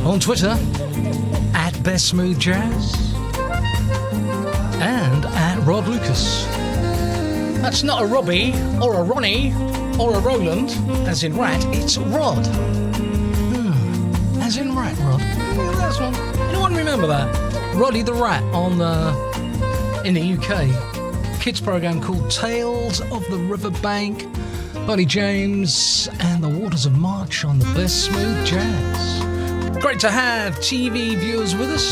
On Twitter, at Best Smooth Jazz, and at Rod Lucas. That's not a Robbie, or a Ronnie, or a Roland, as in rat, it's Rod. As in rat, Rod. That's one. Anyone remember that? Roddy the Rat on in the UK. Kids program called Tales of the Riverbank. Bonnie James and the Waters of March on the Best Smooth Jazz. Great to have TV viewers with us.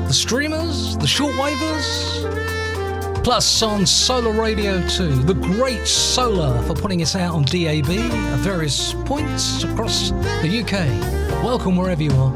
The streamers, the shortwavers. Plus on Solar Radio too. The great Solar for putting us out on DAB at various points across the UK. Welcome wherever you are.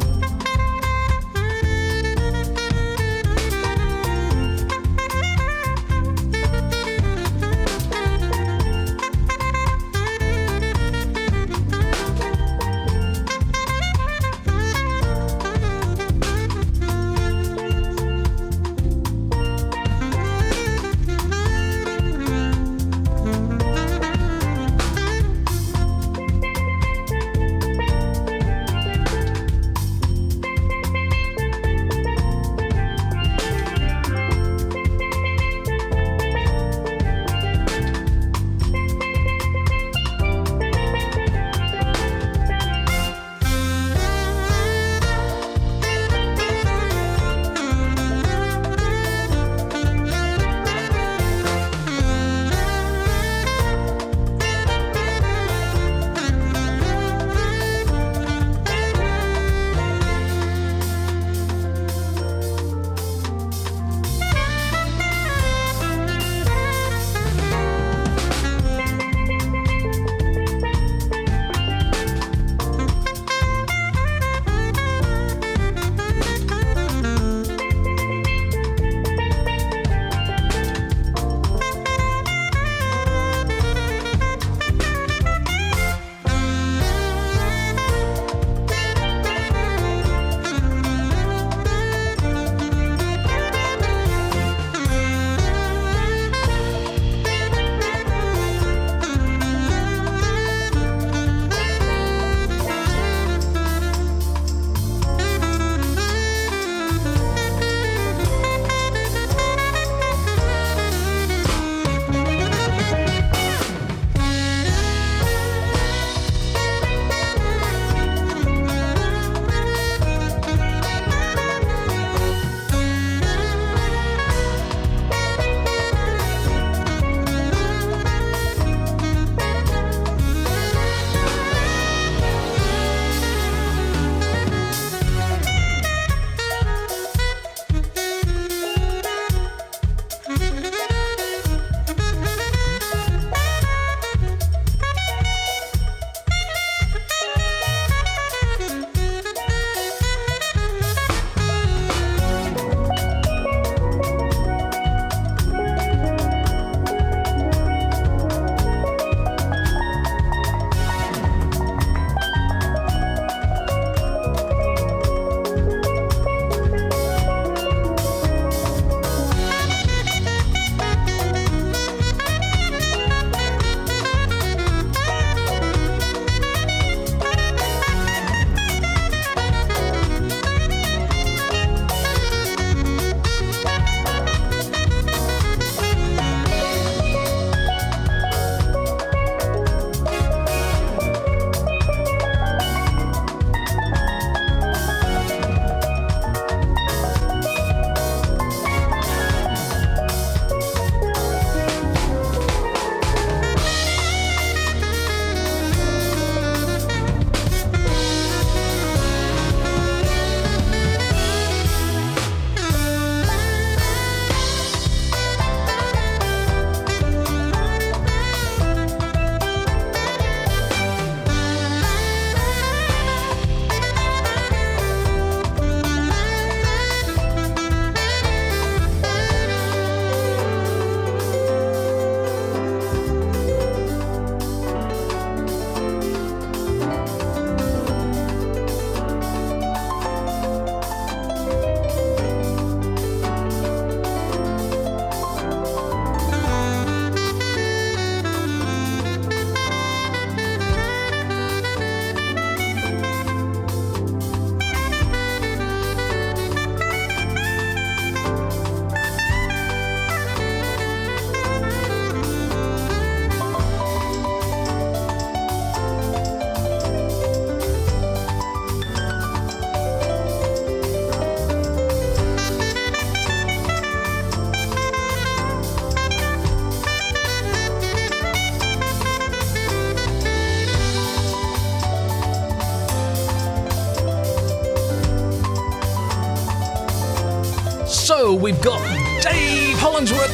So we've got Dave Hollingsworth,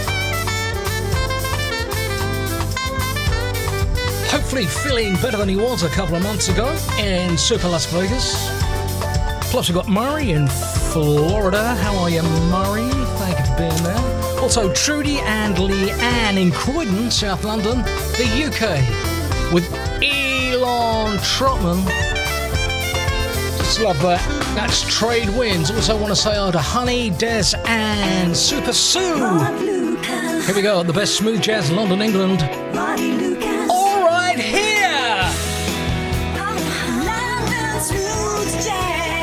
hopefully feeling better than he was a couple of months ago in Super Las Vegas. Plus we've got Murray in Florida. How are you, Murray? Thank you for being there. Also Trudy and Leanne in Croydon, South London, the UK, with Elon Trotman. Just love that. That's Trade Winds. Also want to say hi to Honey, Des and Super Sue. Here we go, the best smooth jazz, London, England. All right, here.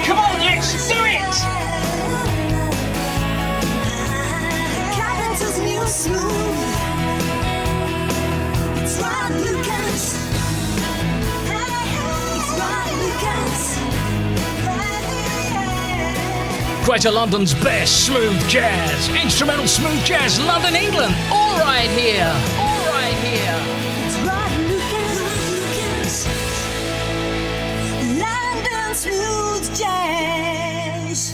Come on, let's do it. It's Rod Lucas. It's Rod Lucas. Greater London's best smooth jazz, instrumental smooth jazz, London, England. All right here, all right here. It's Rod Lucas, London smooth jazz.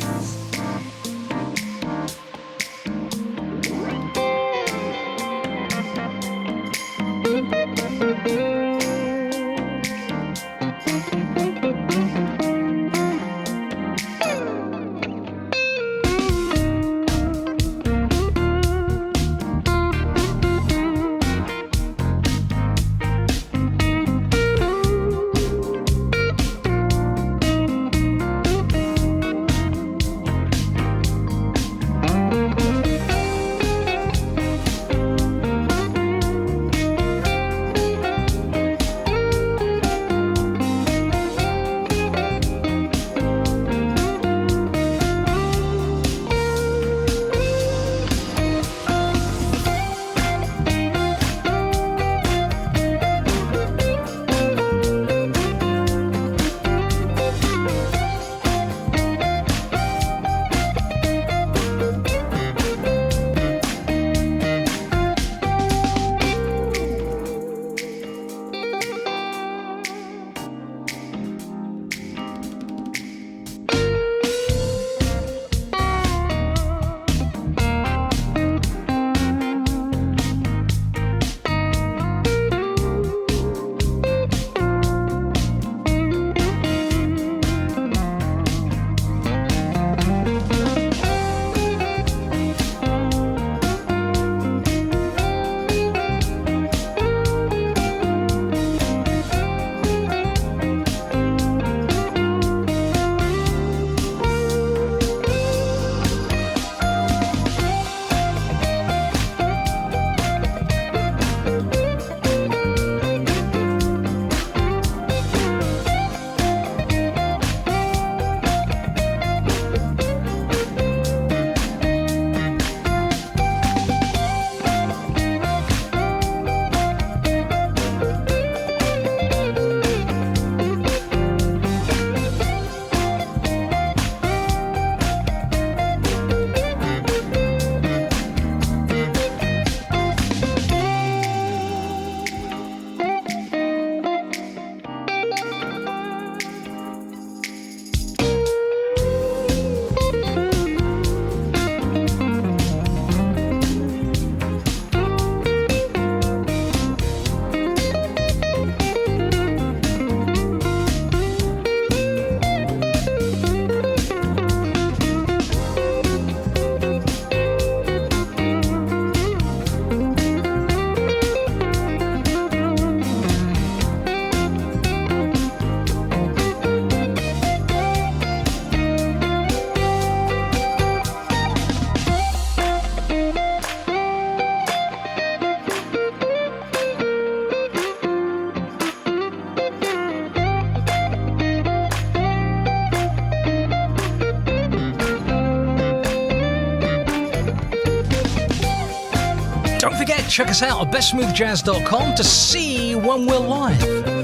Check us out at bestsmoothjazz.com to see when we're live.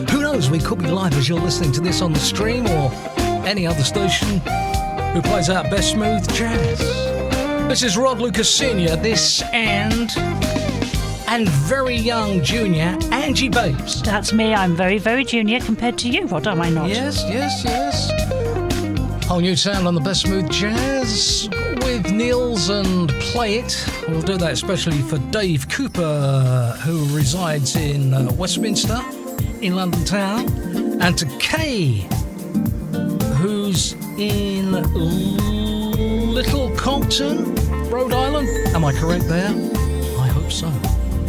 Who knows, we could be live as you're listening to this on the stream or any other station who plays out Best Smooth Jazz. This is Rod Lucas Sr., this and very young junior Angie Babes. That's me, I'm very, very junior compared to you, Rod, am I not? Yes. Hi Whole new sound on the best smooth jazz with Niels and Play It. We'll do that especially for Dave Cooper, who resides in Westminster, in London town, and to Kay, who's in Little Compton, Rhode Island. Am I correct there? I hope so.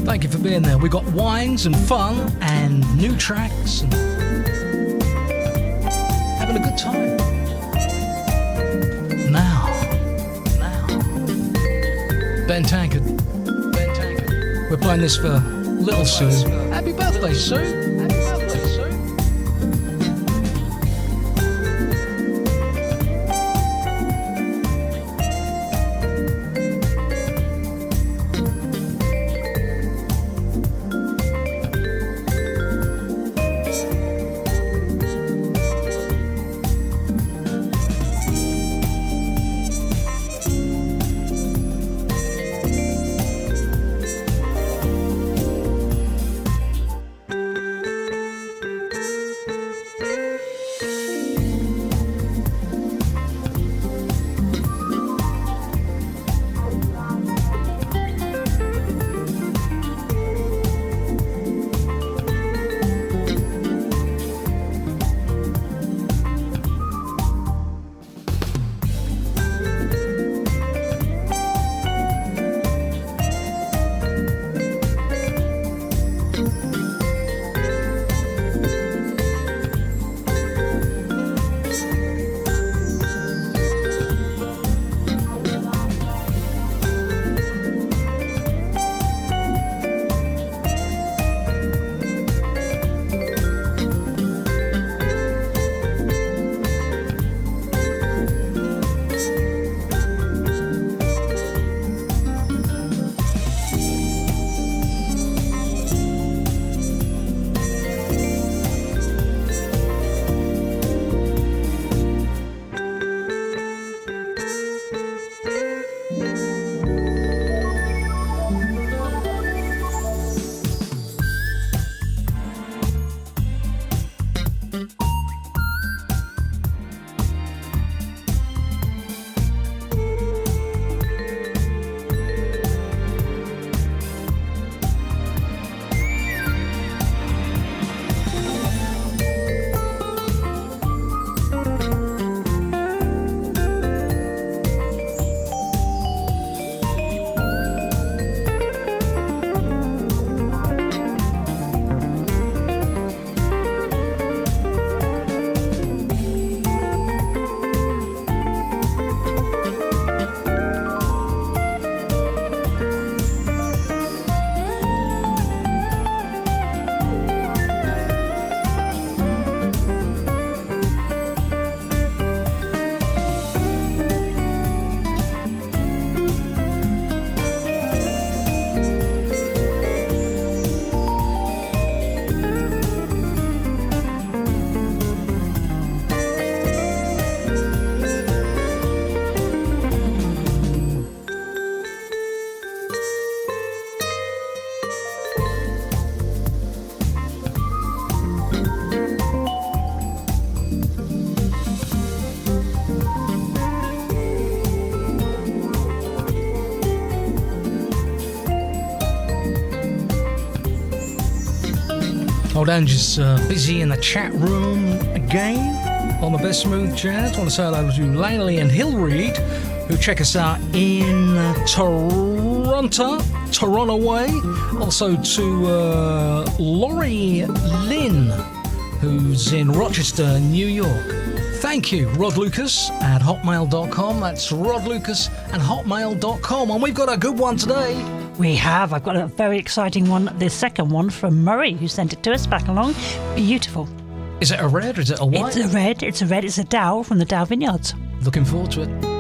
Thank you for being there. We've got wines and fun and new tracks and having a good time. Now, Ben Tankard. We're playing this for Little Sue. Happy birthday, Sue. Happy birthday, Sue. Old Angie's busy in the chat room again on the best smooth jazz. I want to say hello to Langley and Hillreed, who check us out in Toronto way. Also to Laurie Lynn, who's in Rochester, New York. Thank you, Rod Lucas at hotmail.com. That's Rod Lucas at hotmail.com. And we've got a good one today. We have. I've got a very exciting one. The second one from Murray, who sent it to us back along. Beautiful. Is it a red or is it a white? It's a red. It's a Dow from the Dow Vineyards. Looking forward to it.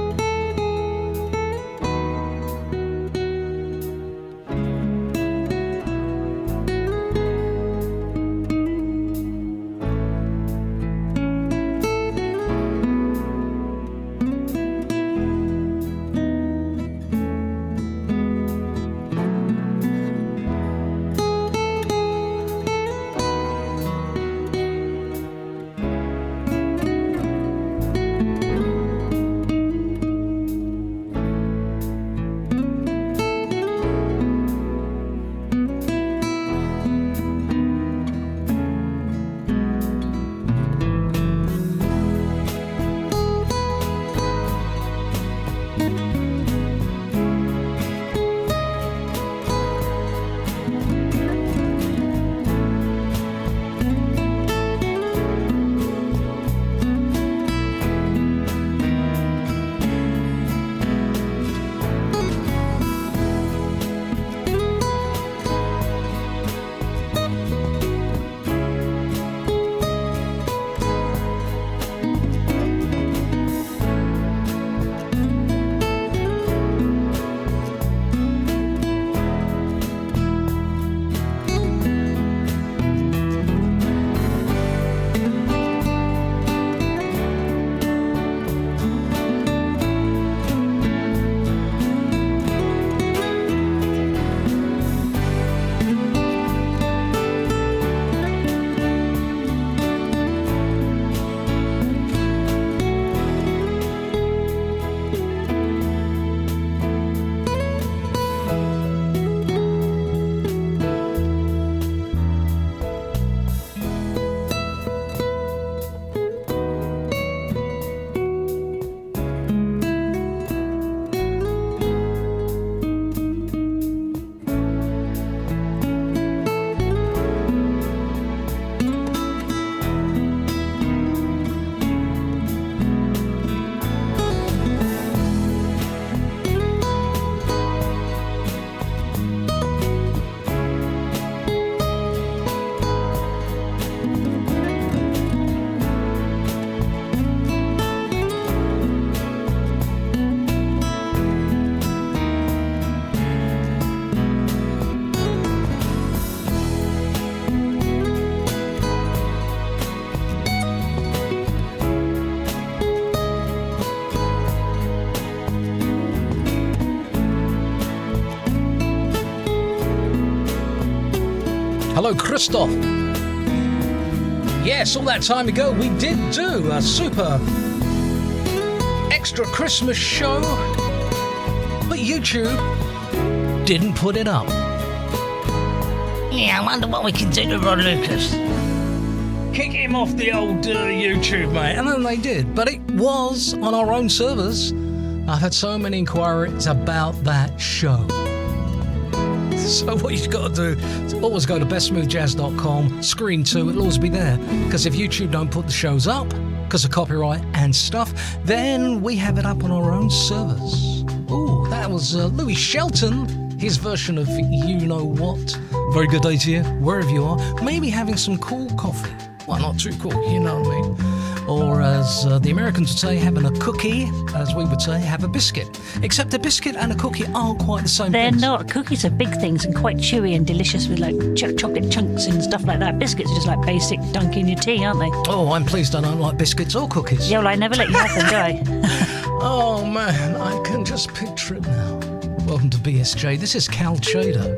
Hello, Christoph. Yes, all that time ago, we did do a super extra Christmas show, but YouTube didn't put it up. Yeah, I wonder what we can do to Rod Lucas. Kick him off the old YouTube, mate. And then they did, but it was on our own servers. I've had so many inquiries about that show. So what you've got to do is always go to bestsmoothjazz.com, screen 2, it'll always be there. Because if YouTube don't put the shows up, because of copyright and stuff, then we have it up on our own servers. Ooh, that was Louis Shelton, his version of You Know What. Very good day to you, wherever you are. Maybe having some cool coffee. Well, not too cool, you know what I mean. Or as the Americans would say, having a cookie, as we would say, have a biscuit. Except a biscuit and a cookie aren't quite the same They're things. not. Cookies are big things and quite chewy and delicious with like chocolate chunks and stuff like that. Biscuits are just like basic dunking in your tea, aren't they? Oh, I'm pleased I don't like biscuits or cookies. Yeah, well, I never let you have them, do I? Oh, man, I can just picture it now. Welcome to BSJ. This is Cal Chader.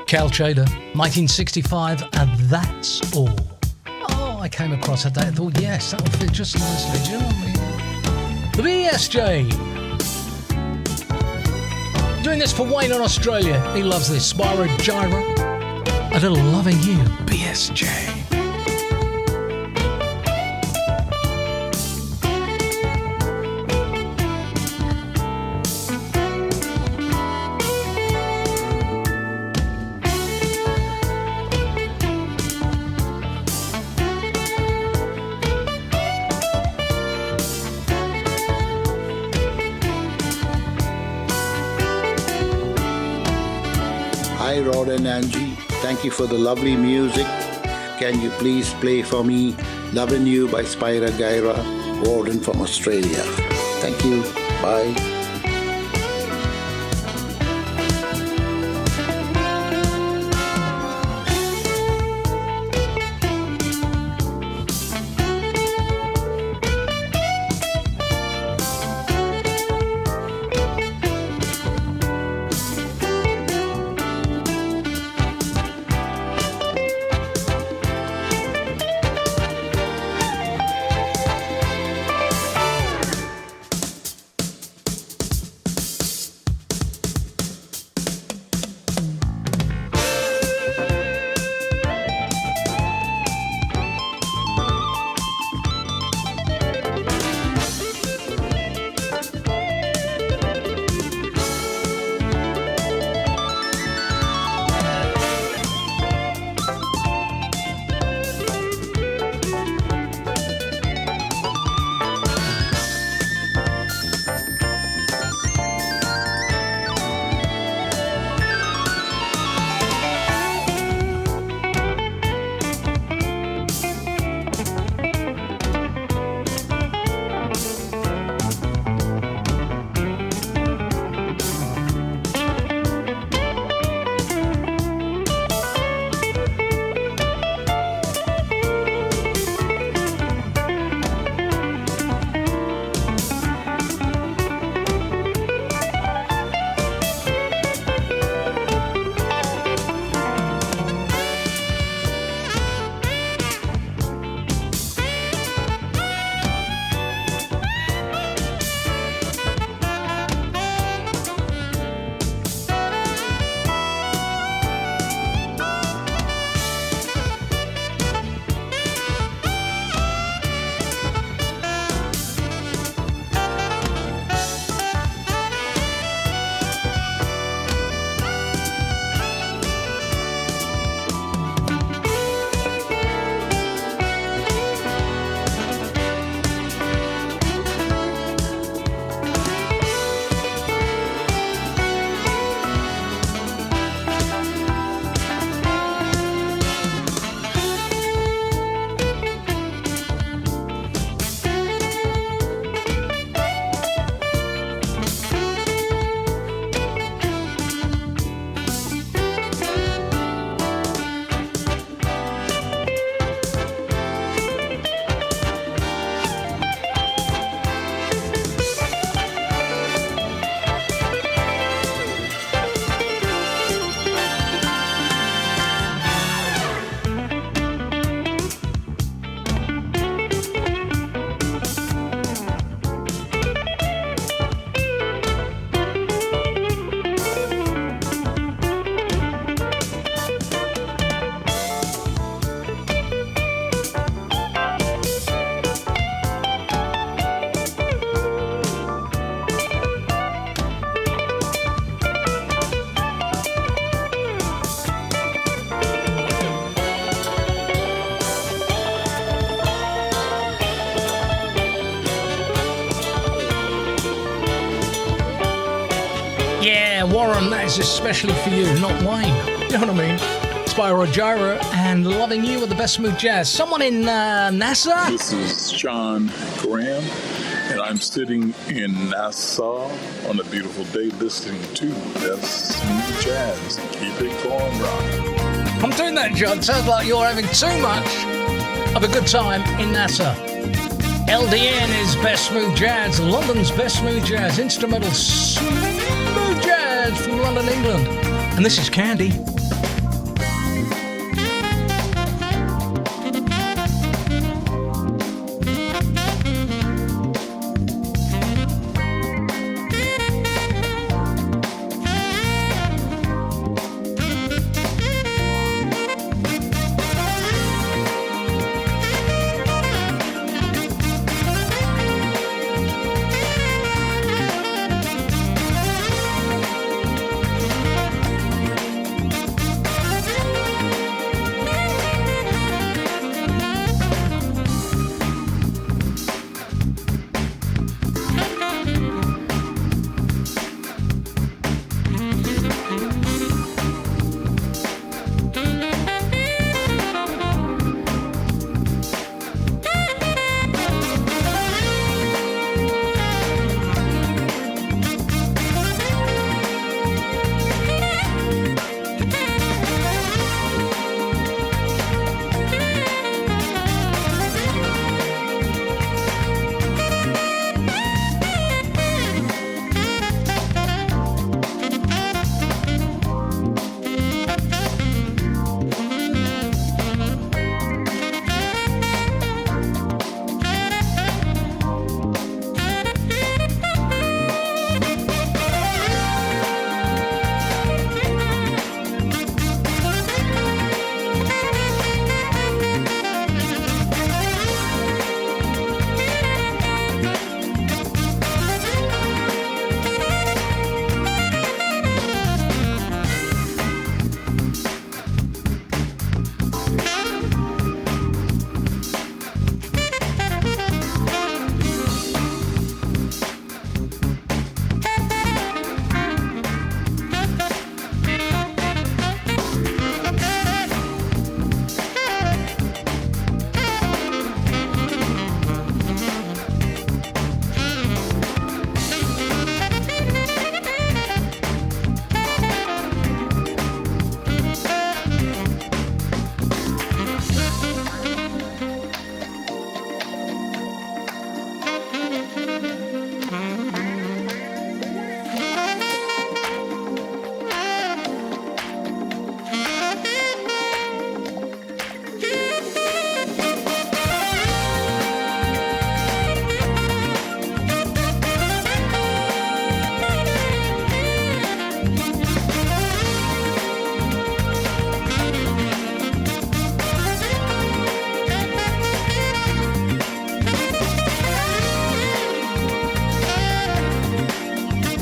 Cal Chader, 1965, and that's all. Oh, I came across that day. I thought, yes, that would fit just nicely. Do you know what I mean? The BSJ. Doing this for Wayne in Australia. He loves this. Spyro Gyra. A little loving you, BSJ. Hi Rod and Angie, thank you for the lovely music. Can you please play for me Lovin' You by Spyro Gyra, Warden from Australia. Thank you, bye. Gyra, and that is especially for you, not Wayne. You know what I mean? Spyro Gyra and Loving You with the best smooth jazz. Someone in NASA? This is John Graham, and I'm sitting in Nassau on a beautiful day listening to best smooth jazz. Keep it going, rock. I'm doing that, John. Sounds like you're having too much of a good time in NASA. LDN is best smooth jazz, London's best smooth jazz, instrumental smooth jazz from London, England. And this is Candy.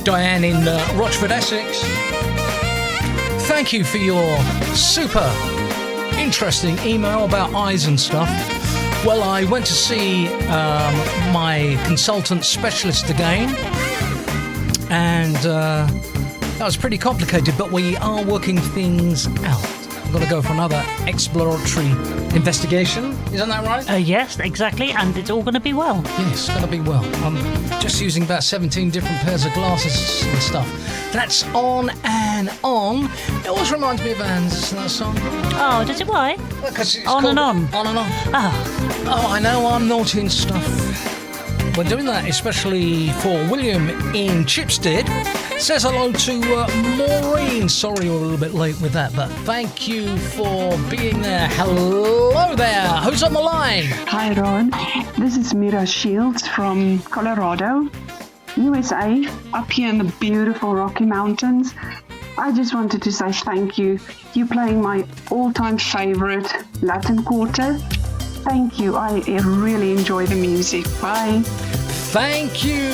Diane in Rochford, Essex. Thank you for your super interesting email about eyes and stuff. Well, I went to see my consultant specialist again, and that was pretty complicated, but we are working things out. I've got to go for another exploratory investigation. Isn't that right? Yes, exactly, and it's all going to be well. Yes, it's going to be well. I'm just using about 17 different pairs of glasses and stuff. That's On and On. It always reminds me of Anne's that song. Oh, does it? Why? Because it's On and On. On and On. Oh, I know I'm naughty and stuff. We're doing that especially for William in Chipstead. Says hello to Maureen. Sorry we're a little bit late with that, but thank you for being there. Hello there. Who's on the line? Hi, Ron. This is Mira Shields from Colorado, USA, up here in the beautiful Rocky Mountains. I just wanted to say thank you. You're playing my all-time favorite Latin Quarter. Thank you. I really enjoy the music. Bye. Thank you,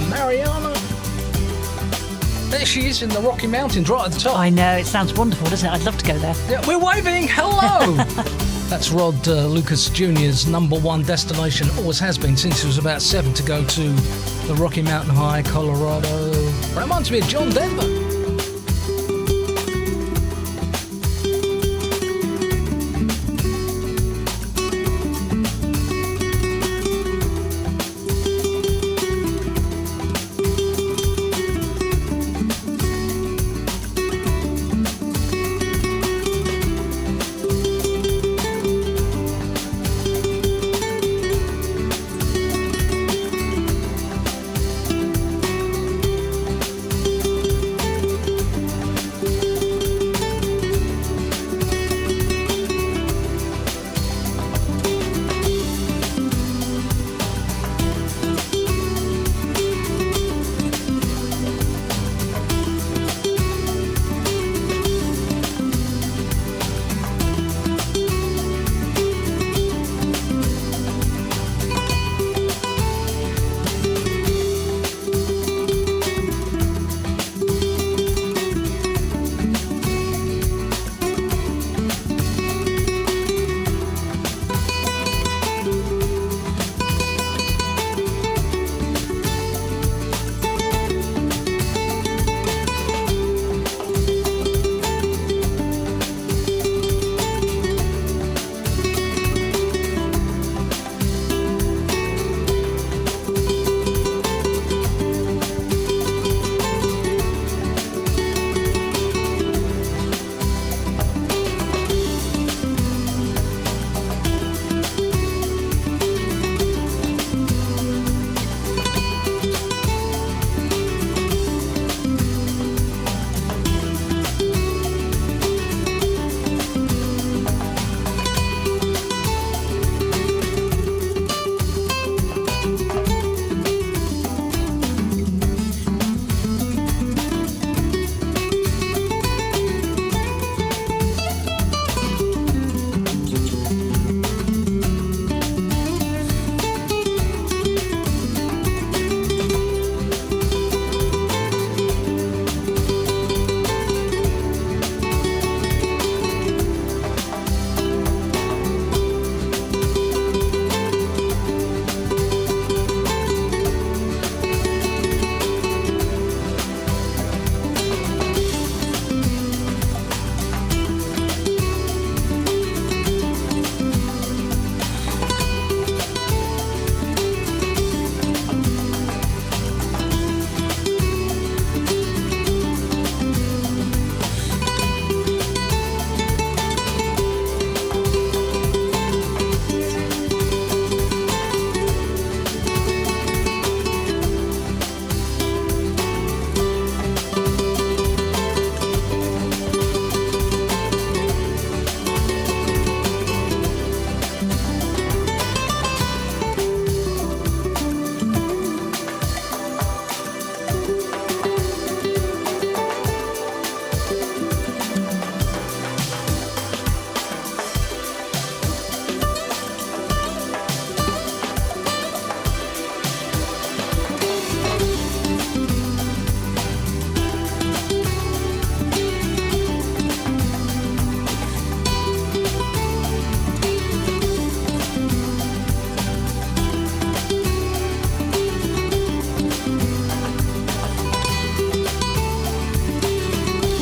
Mariana. There she is in the Rocky Mountains, right at the top. I know, it sounds wonderful, doesn't it? I'd love to go there. Yeah, we're waving. Hello. That's Rod Lucas Jr.'s number one destination. Always has been since he was about 7 to go to the Rocky Mountain High, Colorado. Reminds me of John Denver.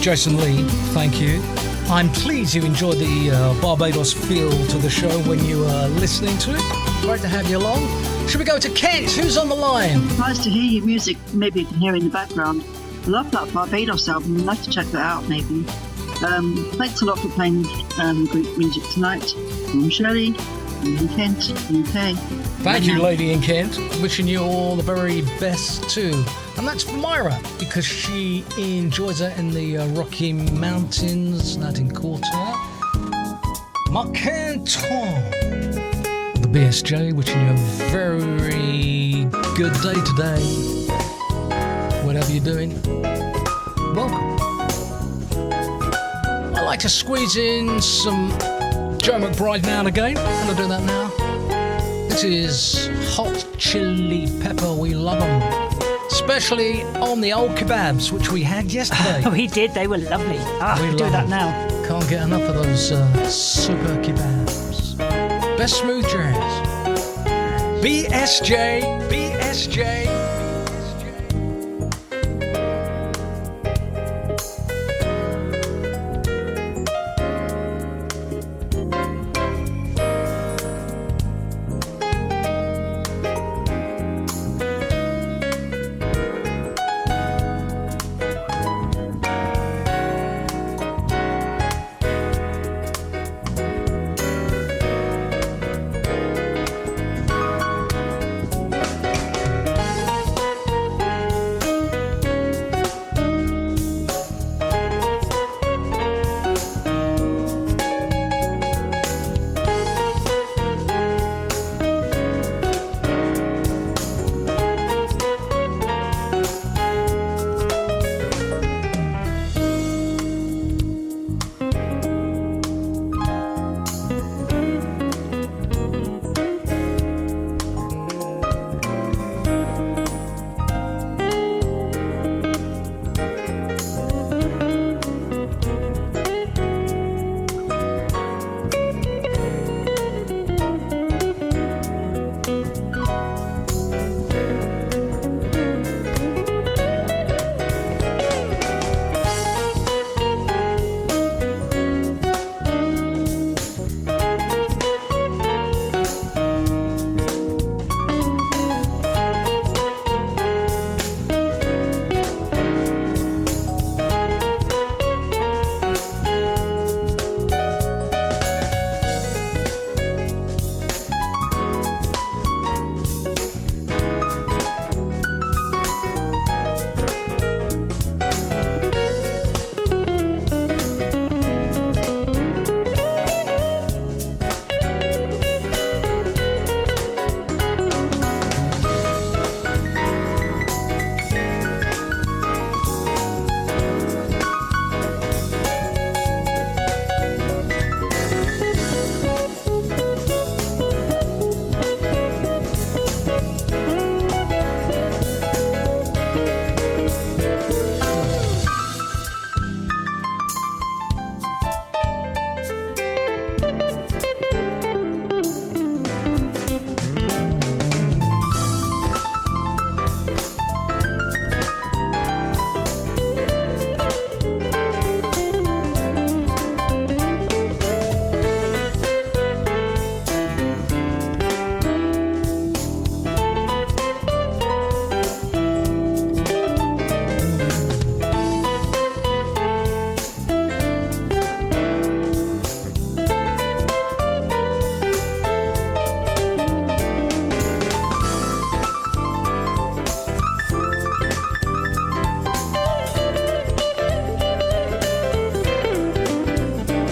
Jason Lee, thank you. I'm pleased you enjoyed the Barbados feel to the show when you were listening to it. Great to have you along. Should we go to Kent? Who's on the line? Nice to hear your music, maybe you can hear in the background. I love that Barbados album. I'd like to check that out, maybe. Thanks a lot for playing Greek music tonight. I'm Shirley, I'm in Kent, UK. Thank you, lady in Kent. Wishing you all the very best too. And that's for Myra, because she enjoys it in the Rocky Mountains, Latin Quarter. Mark Canton, the BSJ, wishing you a very good day today. Whatever you're doing, welcome. I like to squeeze in some Joe McBride now and again. I'm going to do that now. This is Hot Chili Pepper, we love them. Especially on the old kebabs, which we had yesterday. We did, they were lovely. We do that now. Can't get enough of those super kebabs. Best smooth jazz. BSJ.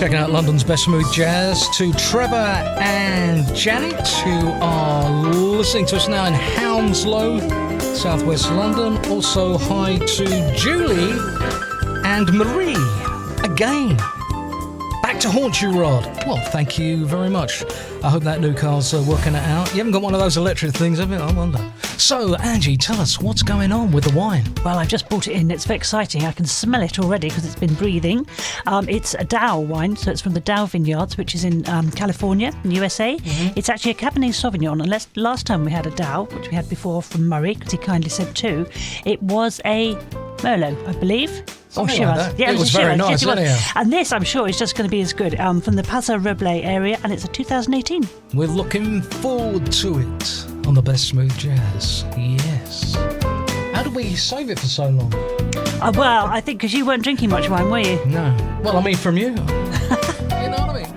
Checking out London's best smooth jazz to Trevor and Janet, who are listening to us now in Hounslow, southwest London. Also, hi to Julie and Marie again. Back to haunt you, Rod. Well, thank you very much. I hope that new car's working it out. You haven't got one of those electric things, have you? I wonder. So, Angie, tell us what's going on with the wine. Well, I've just brought it in. It's very exciting. I can smell it already because it's been breathing. It's a Dow wine, so it's from the Dow Vineyards, which is in California, in USA. Mm-hmm. It's actually a Cabernet Sauvignon. And last time we had a Dow, which we had before from Murray, because he kindly said 2, it was a Merlot, I believe. Something like that. Yeah, it was very nice, wasn't it? And this, I'm sure, is just going to be as good. From the Paso Robles area, and it's a 2018. We're looking forward to it on the best smooth jazz. Yes. How did we save it for so long? Well, I think because you weren't drinking much wine, were you? No. Well, I mean, from you. You know what I mean?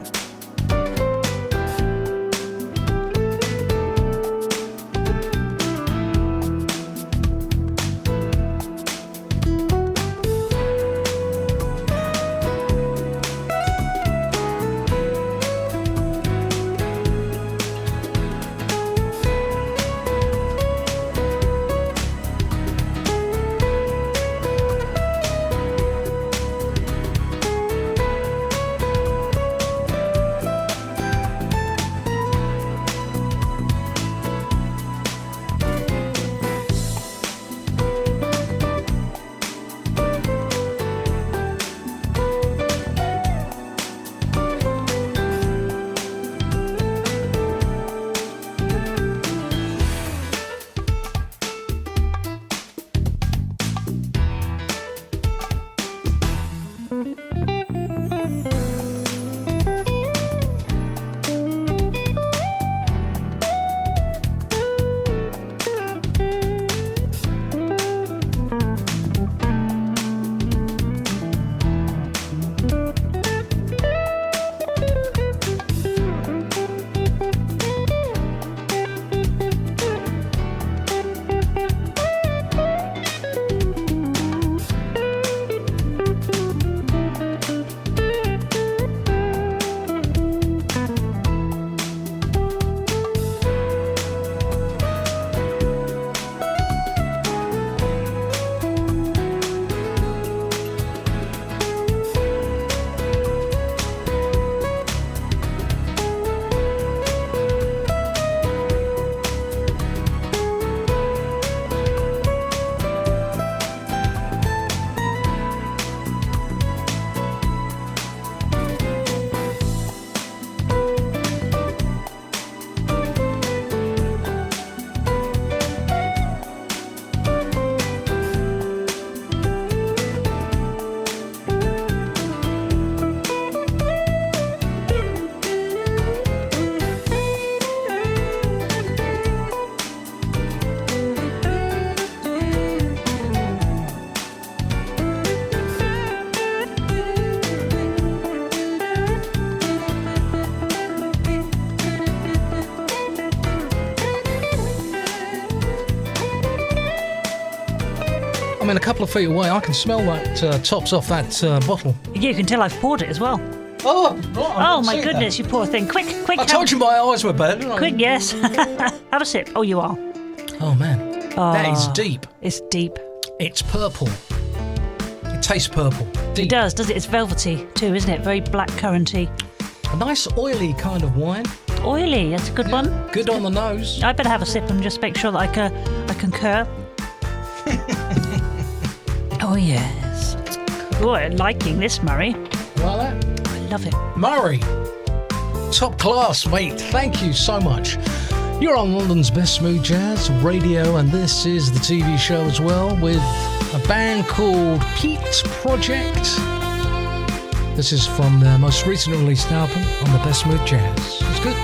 I mean, a couple of feet away, I can smell that tops off that bottle. You can tell I've poured it as well. Oh, right, oh my goodness, you poor thing. Quick. I told you my eyes were bad, didn't I? Quick, yes. Have a sip. Oh, you are. Oh, man. That is deep. It's deep. It's purple. It tastes purple. Deep. It does it? It's velvety too, isn't it? Very black curranty. A nice oily kind of wine. Oily, that's a good one. Good on the nose. I better have a sip and just make sure that I concur. Oh, yes. Oh, I'm liking this, Murray. You like that? I love it. Murray, top class, mate. Thank you so much. You're on London's Best Smooth Jazz Radio, and this is the TV show as well with a band called Pete's Project. This is from their most recently released album on the Best Smooth Jazz. It's good.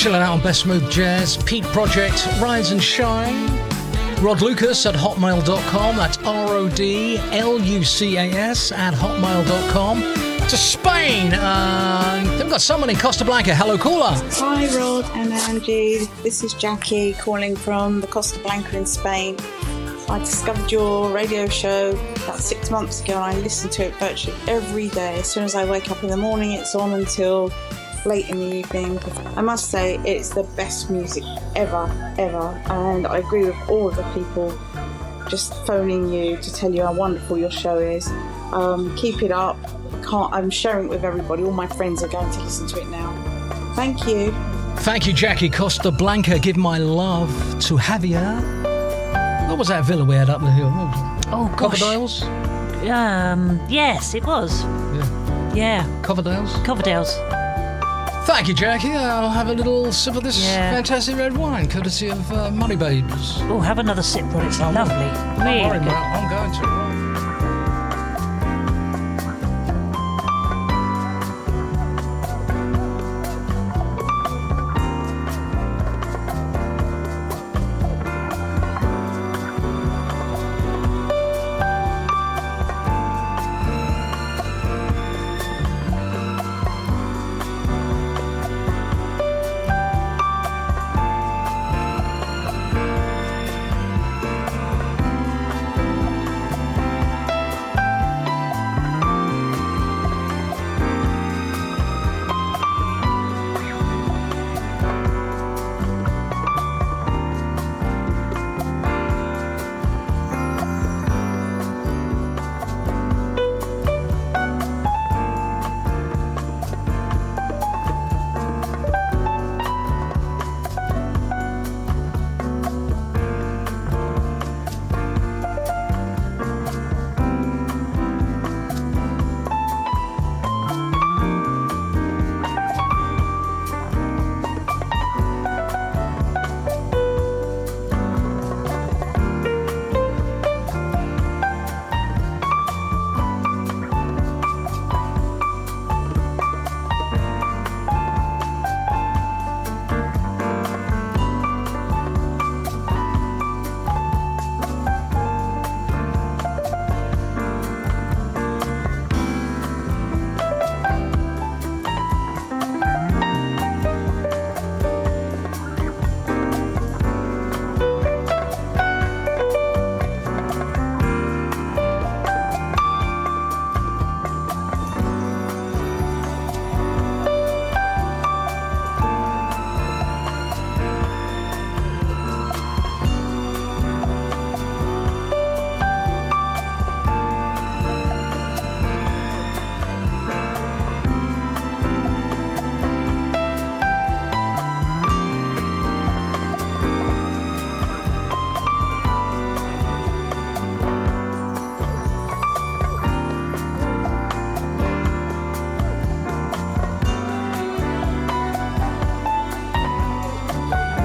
chilling out on Best Smooth Jazz. Pete Project, Rise and Shine. Rod Lucas at hotmail.com. That's RODLUCAS at hotmail.com. To Spain. They've got someone in Costa Blanca. Hello, caller. Hi, Rod and Angie. This is Jackie calling from the Costa Blanca in Spain. I discovered your radio show about 6 months ago and I listen to it virtually every day. As soon as I wake up in the morning, it's on until late in the evening. I must say it's the best music ever, and I agree with all of the people just phoning you to tell you how wonderful your show is. Keep it up. I'm sharing it with everybody. All my friends are going to listen to it now. Thank you. Thank you, Jackie. Costa Blanca. Give my love to Javier. What was that villa we had up the hill? Oh, gosh. Coverdales? Yes, it was. Yeah. Coverdales? Coverdales. Thank you, Jackie. I'll have a little sip of this fantastic red wine, courtesy of Money Babes. Oh, have another sip, Rod. It's lovely. Don't Really worry, good. mate. I'm going to.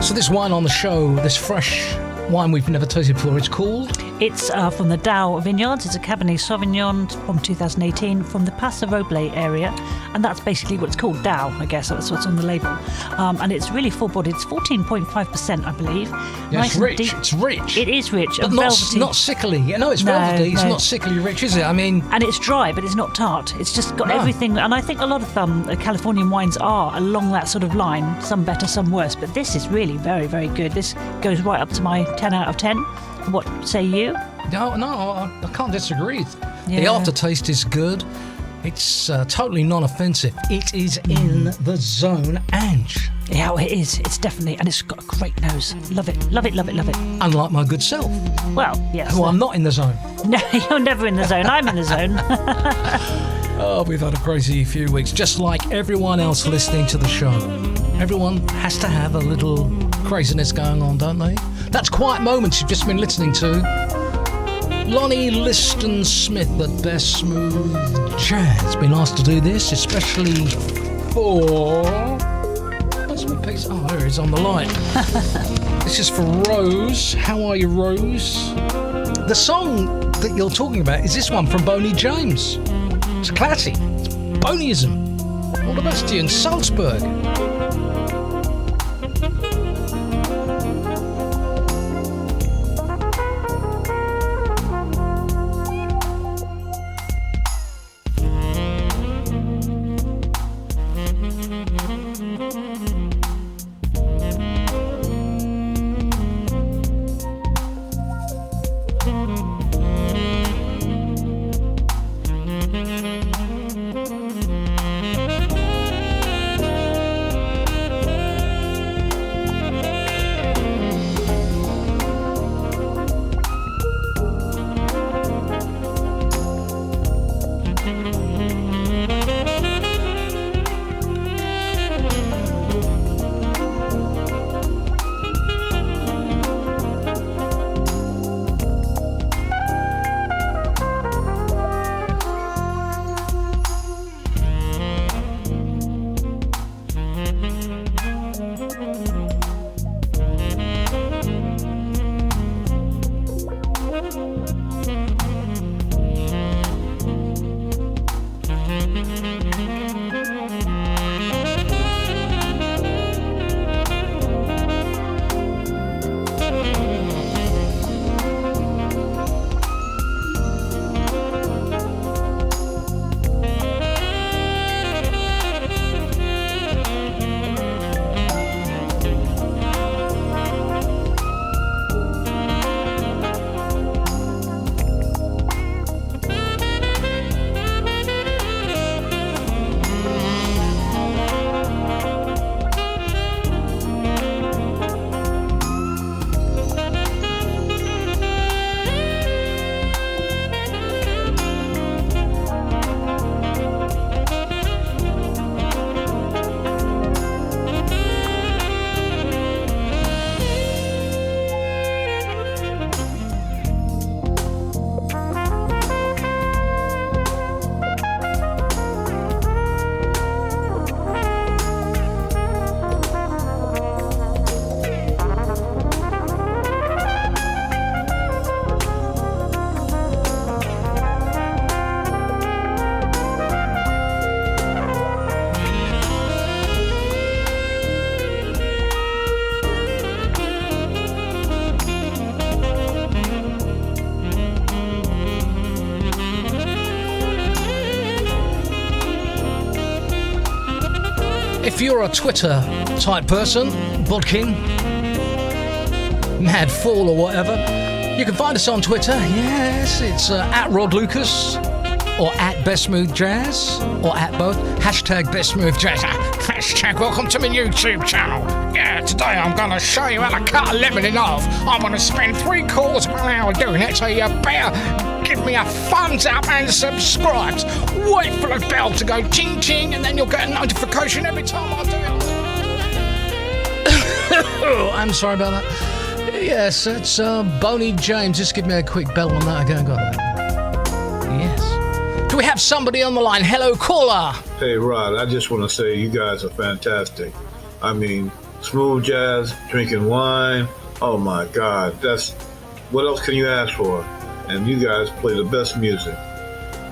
So this wine on the show, this fresh wine we've never tasted before, it's called? It's from the Dow Vineyards. It's a Cabernet Sauvignon from 2018 from the Paso Roble area, and that's basically what it's called, Dow, I guess. That's what's on the label. And it's really full-bodied. It's 14.5%, I believe. Yeah, Nice it's and rich. deep. It's rich. It is rich. But and not velvety. not sickly. Yeah, no, it's velvety. It's no. not sickly rich, is it? I mean... And it's dry, but it's not tart. It's just got everything. And I think a lot of Californian wines are along that sort of line. Some better, some worse. But this is really very, very good. This goes right up to my 10 out of 10. What say you? No, I can't disagree. The Yeah. aftertaste is good. It's totally non-offensive. It is in the zone, Ange. Yeah, it is. It's definitely, and it's got a great nose. Love it, love it, love it, love it. Unlike my good self, Well, yes. who I'm not in the zone. No, you're never in the zone. I'm in the zone. Oh, we've had a crazy few weeks, just like everyone else listening to the show. Everyone has to have a little craziness going on, don't they? That's Quiet Moments you've just been listening to. Lonnie Liston Smith at Best Smooth Jazz been asked to do this, especially for... What's my piece? Oh, there it is on the line. This is for Rose. How are you, Rose? The song that you're talking about is this one from Boney James. It's classy. It's Boneyism. All the best to you in Salzburg. If you're a Twitter type person, Bodkin, Mad Fool or whatever, you can find us on Twitter. Yes, it's at Rod Lucas or at Best Smooth Jazz or at both. Hashtag Best Smooth Jazz. Hashtag welcome to my YouTube channel. Yeah, today I'm going to show you how to cut a lemon in half. I'm going to spend 3/4 of an hour doing it, so you better give me a thumbs up and subscribe. Wait for the bell to go ching ching, and then you'll get a notification every time I do it. I'm sorry about that. Yes, it's Boney James. Just give me a quick bell on that again. Got that. Yes. Do we have somebody on the line? Hello, caller. Hey, Rod, I just want to say you guys are fantastic. I mean, smooth jazz, drinking wine. Oh, my God. What else can you ask for? And you guys play the best music.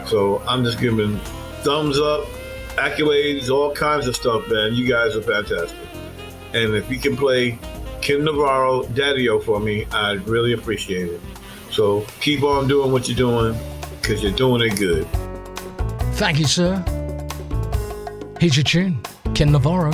So I'm just giving thumbs up, accolades, all kinds of stuff, man. You guys are fantastic. And if you can play Kim Navarro, Daddy-O for me, I'd really appreciate it. So keep on doing what you're doing, because you're doing it good. Thank you, sir. Here's your tune, Kim Navarro.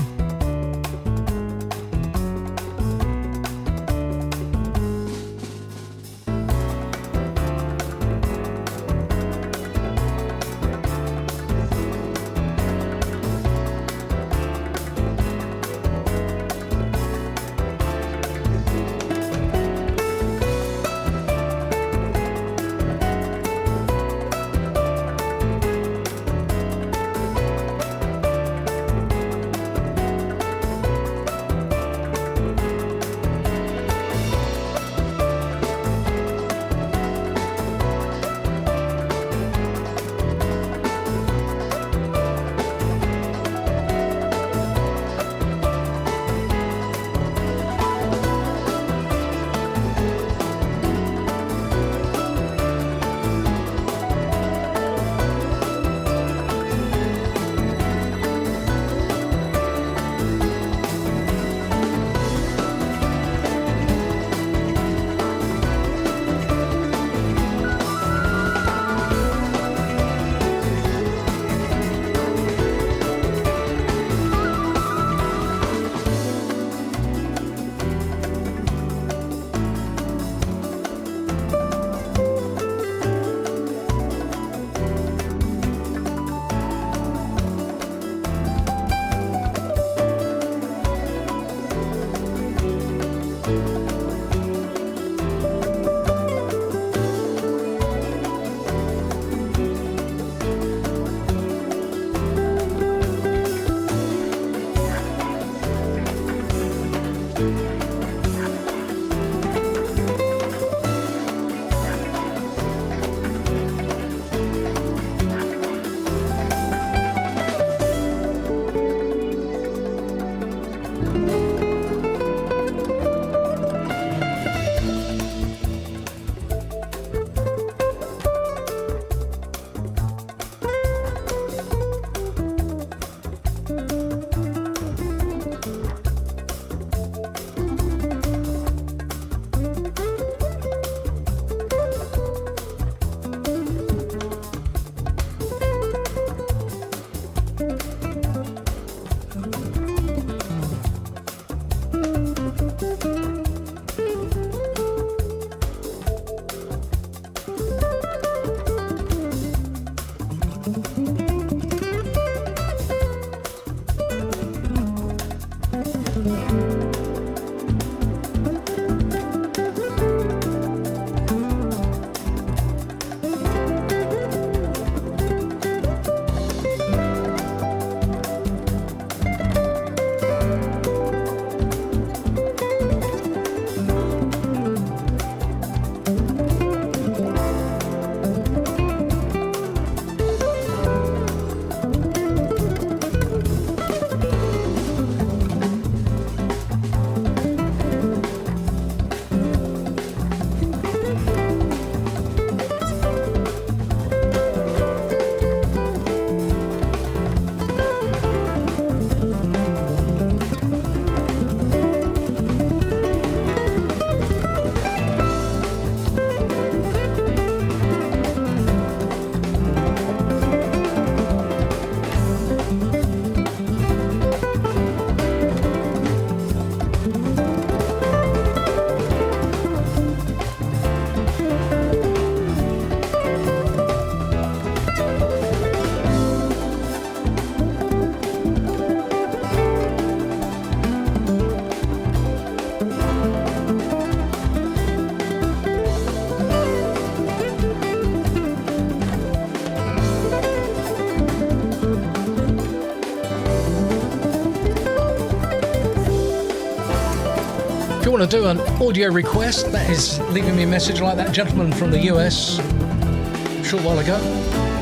want to do an audio request, that is leaving me a message like that gentleman from the US a short while ago,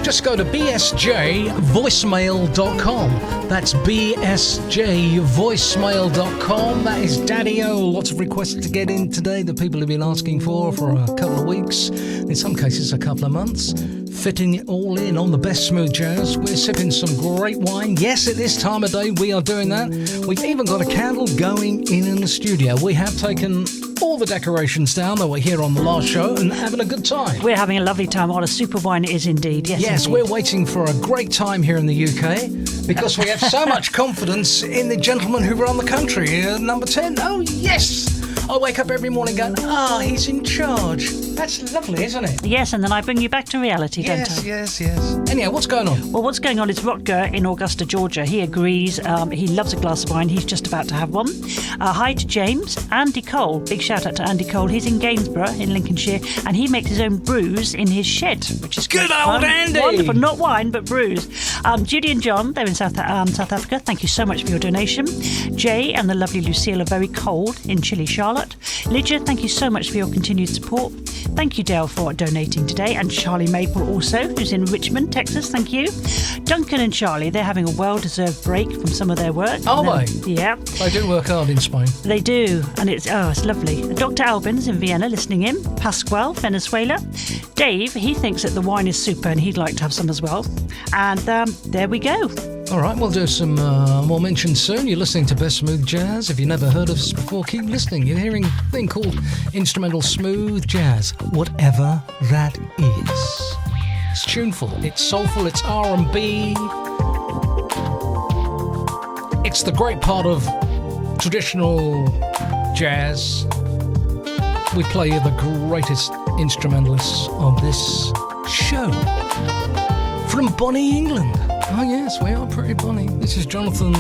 just go to bsjvoicemail.com. That's bsjvoicemail.com. That is Daddy-O. Lots of requests to get in today that people have been asking for a couple of weeks, in some cases a couple of months. Fitting it all in on the best smooth jazz. We're sipping some great wine. Yes, at this time of day we are doing that. We've even got a candle going in the studio. We have taken all the decorations down that were here on the last show and having a good time. We're having a lovely time. What a super wine it is indeed. Yes, indeed. We're waiting for a great time here in the UK because we have so much confidence in the gentleman who run the country, number 10. Oh, yes! I wake up every morning going, he's in charge. That's lovely, isn't it? Yes, and then I bring you back to reality, don't I? Yes. Anyhow, what's going on? Well, what's going on is Rutger in Augusta, Georgia. He agrees. He loves a glass of wine. He's just about to have one. Hi to James. Andy Cole. Big shout out to Andy Cole. He's in Gainsborough in Lincolnshire, and he makes his own brews in his shed, which is good old Andy. Wonderful. Not wine, but brews. Judy and John, they're in South Africa. Thank you so much for your donation. Jay and the lovely Lucille are very cold in chilly Charlotte. Lydia, thank you so much for your continued support. Thank you, Dale, for donating today. And Charlie Maple also, who's in Richmond, Texas. Thank you. Duncan and Charlie, they're having a well-deserved break from some of their work. Are they? Yeah. They do work hard in Spain. They do. And it's lovely. Dr. Albans in Vienna listening in. Pascual, Venezuela. Dave, he thinks that the wine is super and he'd like to have some as well. And there we go. All right, we'll do some more mentions soon. You're listening to Best Smooth Jazz. If you've never heard of us before, keep listening. You're hearing a thing called instrumental smooth jazz, whatever that is. It's tuneful, it's soulful, it's R&B. It's the great part of traditional jazz. We play the greatest instrumentalists on this show. From Bonnie, England. Oh yes, we are pretty Bonnie. This is Jonathan.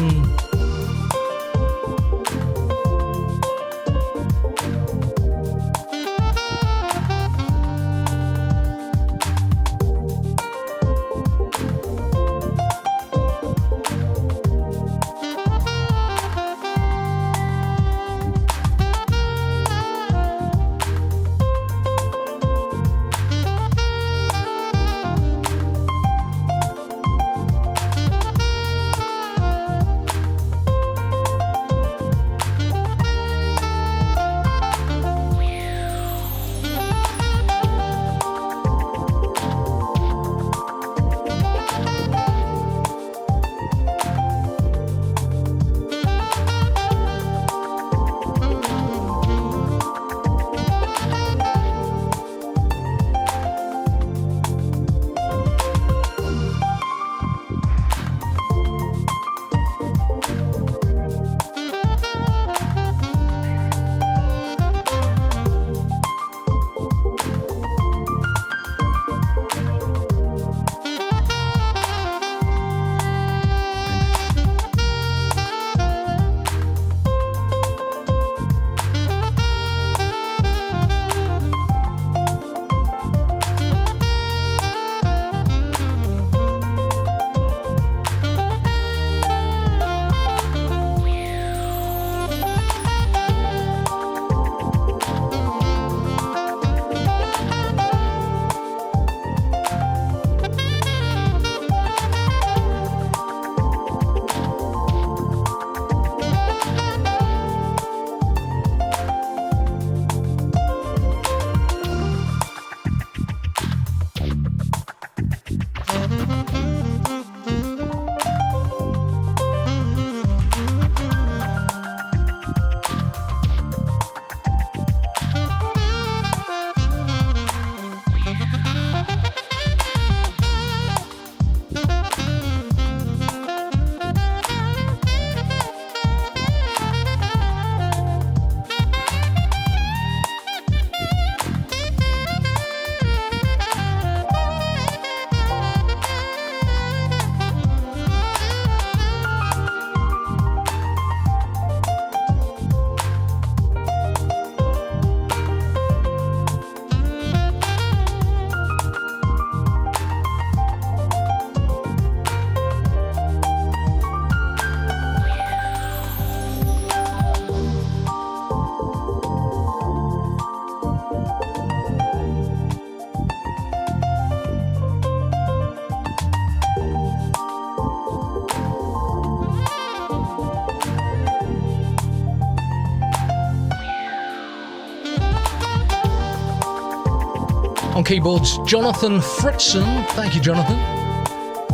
On keyboards, Jonathan Fritzen. Thank you, Jonathan.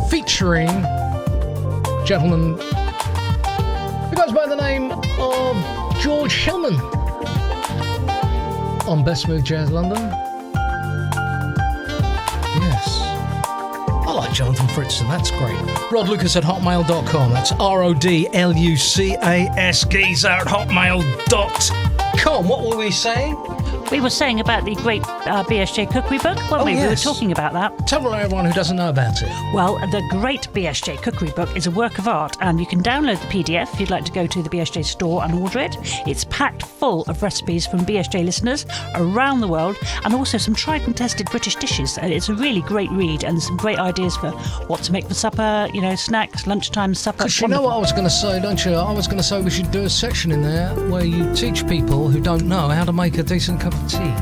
Featuring a gentleman who goes by the name of George Hillman on Best Smooth Jazz London. Yes. I like Jonathan Fritzen, that's great. Rodlucas at hotmail.com. That's RODLUCAS geezer at hotmail.com. What were we saying? We were saying about the great BSJ cookery book, weren't we? Yes. We were talking about that. Tell everyone who doesn't know about it. Well, the Great BSJ Cookery Book is a work of art, and you can download the PDF if you'd like to go to the BSJ store and order it. It's packed full of recipes from BSJ listeners around the world, and also some tried and tested British dishes. It's a really great read, and some great ideas for what to make for supper, snacks, lunchtime, supper. Because you know what I was going to say, don't you? I was going to say we should do a section in there where you teach people who don't know how to make a decent cup of tea.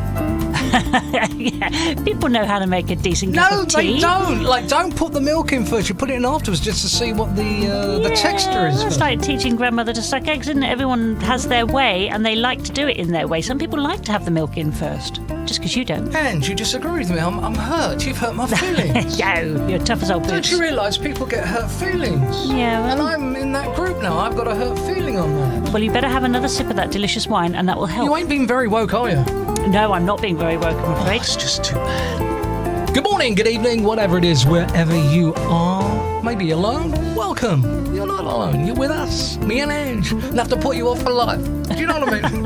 Yeah, people know how to make a decent cup of tea. No, they don't. Like, don't put the milk in first. You put it in afterwards just to see what the texture is. It's like teaching grandmother to suck eggs, isn't it? Everyone has their way, and they like to do it in their way. Some people like to have the milk in first, just because you don't. And you disagree with me. I'm hurt. You've hurt my feelings. Yo, you're tough as old boots. Don't you realise people get hurt feelings? Yeah. Well, and I'm in that group now. I've got a hurt feeling on that. Well, you better have another sip of that delicious wine, and that will help. You ain't being very woke, are you? No, I'm not being very woke, I'm afraid. It's just too bad. Good morning, good evening, whatever it is, wherever you are. Maybe you're alone. Welcome. You're not alone. You're with us. Me and Ange. We'll have to put you off for life. Do you know what I mean?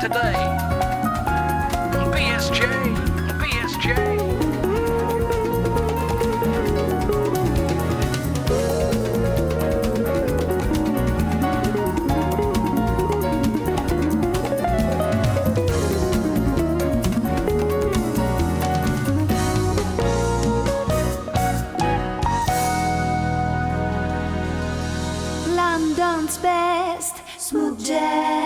Saturday on BSJ. London's best smooth jazz.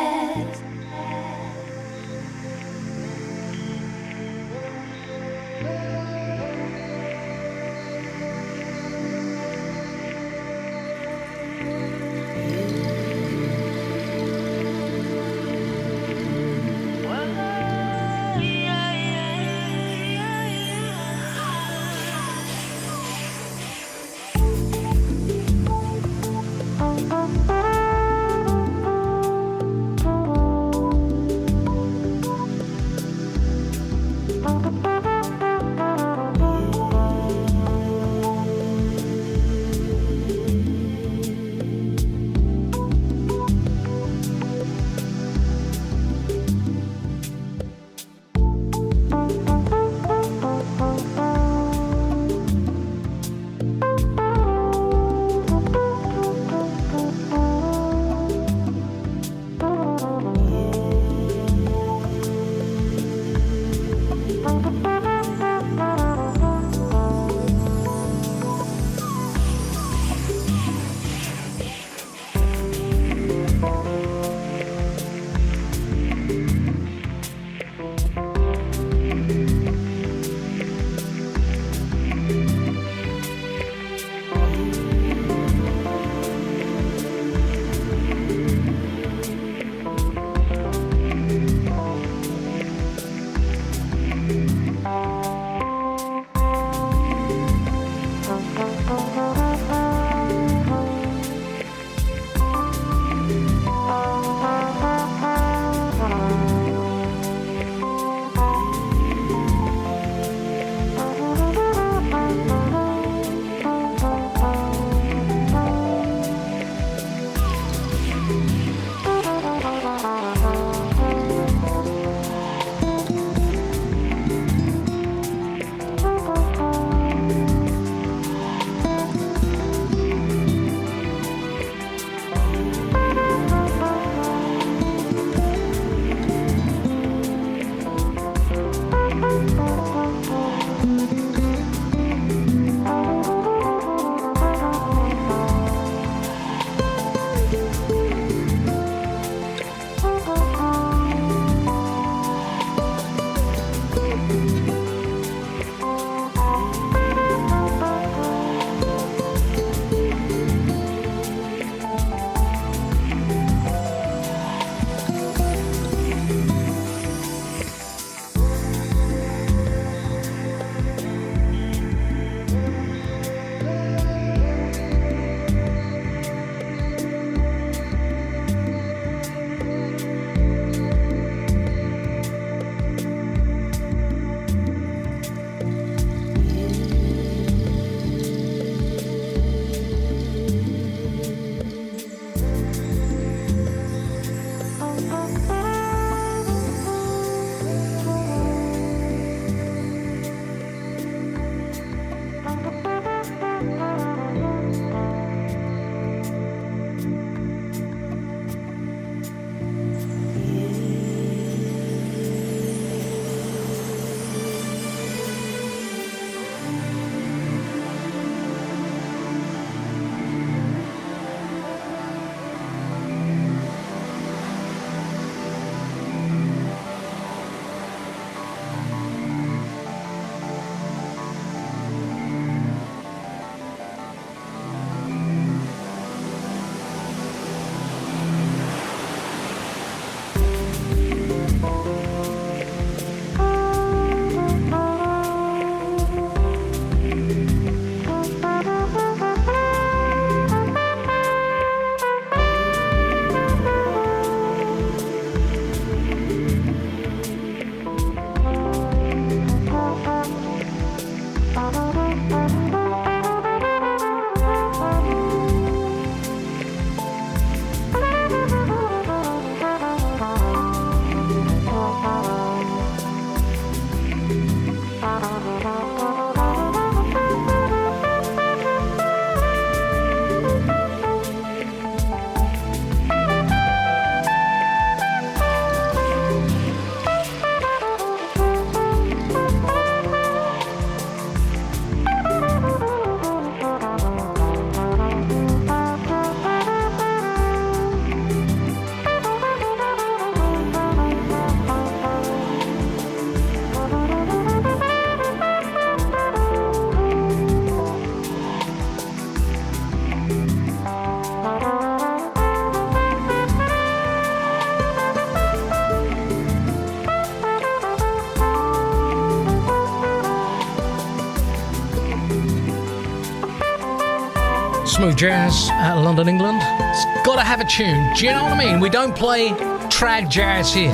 Smooth jazz out of London, England. It's got to have a tune. Do you know what I mean? We don't play trad jazz here,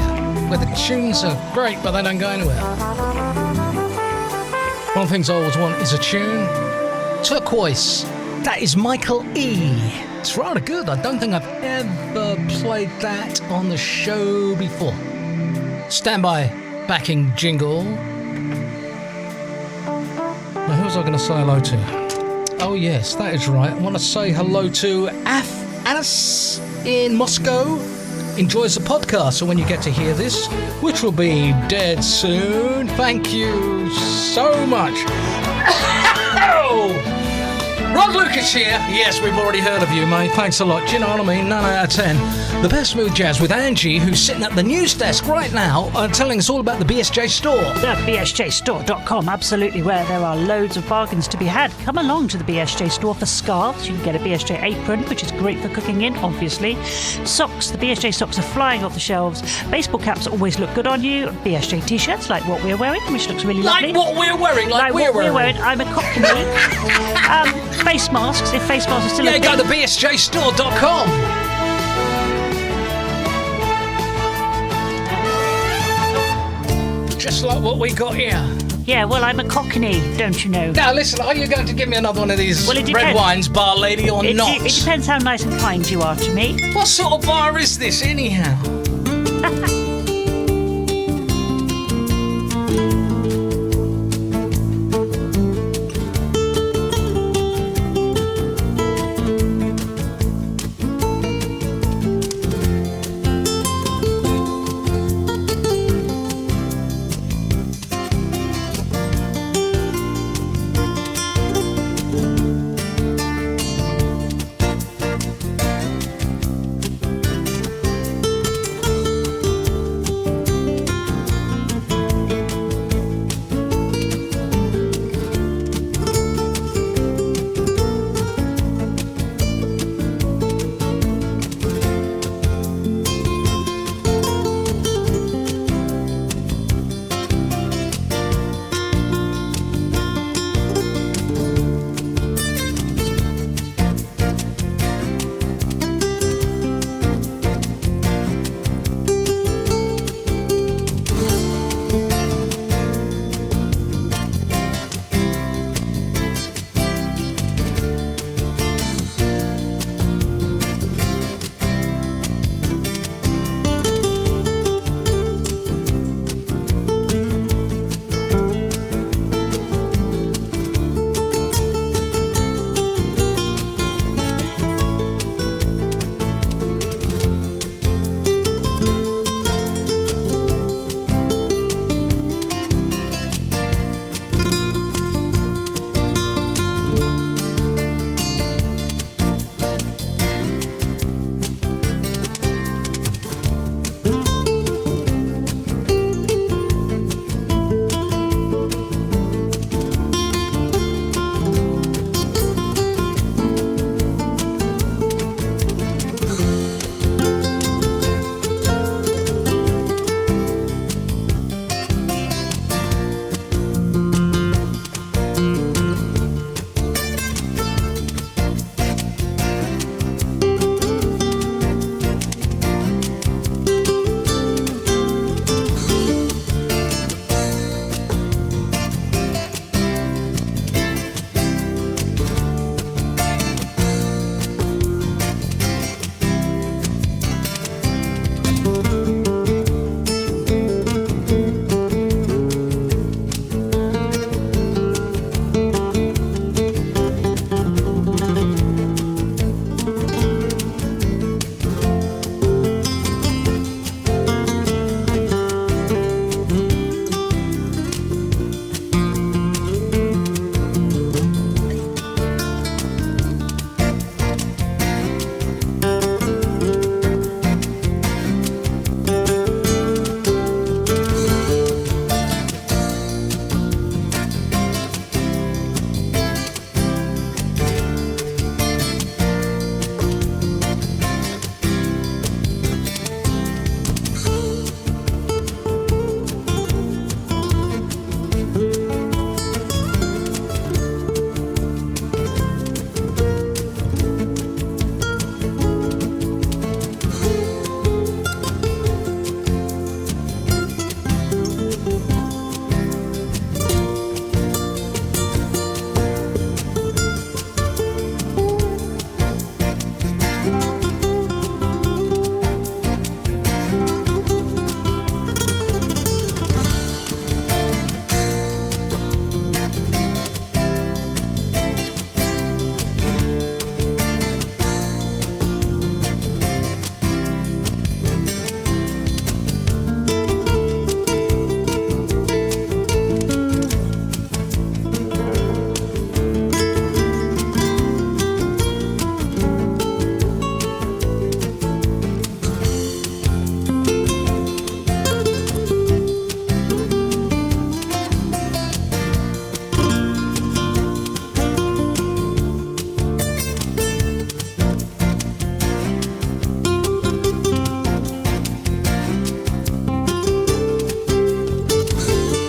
where the tunes are great, but they don't go anywhere. One of the things I always want is a tune. Turquoise. That is Michael E. It's rather good. I don't think I've ever played that on the show before. Standby backing jingle. Now, who was I going to say hello to? Oh yes, that is right. I want to say hello to Anas in Moscow. Enjoys the podcast, so when you get to hear this, which will be dead soon, thank you so much. Rod Lucas here. Yes, we've already heard of you, mate. Thanks a lot. Do you know what I mean? 9 out of 10. The best smooth jazz with Angie, who's sitting at the news desk right now, telling us all about the BSJ store. The BSJstore.com, absolutely, where there are loads of bargains to be had. Come along to the BSJ store for scarves. You can get a BSJ apron, which is great for cooking in, obviously. Socks, the BSJ socks are flying off the shelves. Baseball caps always look good on you. BSJ t-shirts, like what we're wearing, which looks really lovely. Like what we're wearing, like we're what wearing. I'm a cockney. Face masks, if face masks are still Yeah, go to bsjstore.com. Just like what we got here. Yeah, well, I'm a cockney, don't you know? Now, listen, are you going to give me another one of these red wines, bar lady, or not? It depends how nice and kind you are to me. What sort of bar is this, anyhow?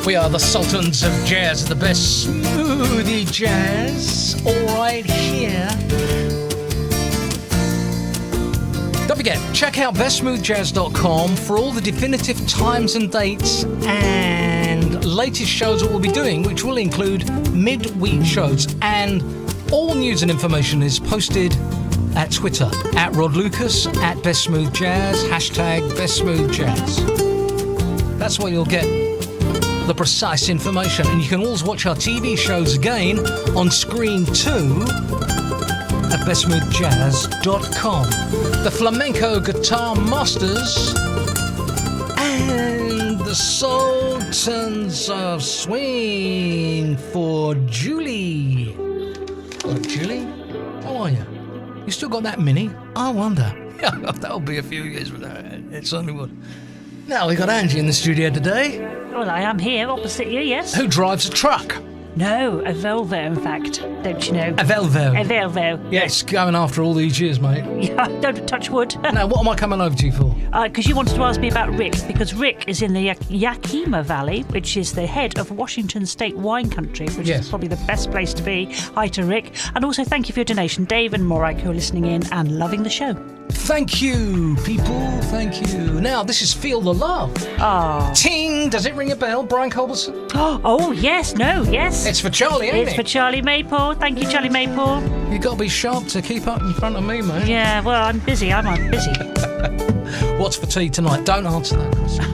We are the Sultans of Jazz, the best smoothie jazz, all right here. Don't forget, check out bestsmoothjazz.com for all the definitive times and dates and latest shows that we'll be doing, which will include midweek shows. And all news and information is posted at Twitter, at Rod Lucas, at bestsmoothjazz, hashtag bestsmoothjazz. That's where you'll get the precise information. And you can always watch our TV shows again on screen too at bestsmoothjazz.com. The Flamenco Guitar Masters and the Sultans of Swing for Julie. Hello, Julie. How are you? You still got that mini? I wonder. That'll be a few years from now. It certainly would. Now, we got Angie in the studio today. Well, I am here opposite you, yes. Who drives a truck? No, a Volvo, in fact. Don't you know? A Volvo. A Volvo. Yes, going after all these years, mate. Yeah, don't touch wood. Now, what am I coming over to you for? Because you wanted to ask me about Rick, because Rick is in the Yakima Valley, which is the head of Washington State wine country, which is probably the best place to be. Hi to Rick. And also thank you for your donation, Dave and Morak, who are listening in and loving the show. Thank you, people. Thank you. Now, this is Feel the Love. Oh. Ting! Does it ring a bell, Brian Culbertson? Oh, yes. No, yes. It's for Charlie, ain't it? It's for Charlie Maypole. Thank you, Charlie Maypole. You've got to be sharp to keep up in front of me, mate. Yeah, well, I'm busy. I'm busy. What's for tea tonight? Don't answer that question.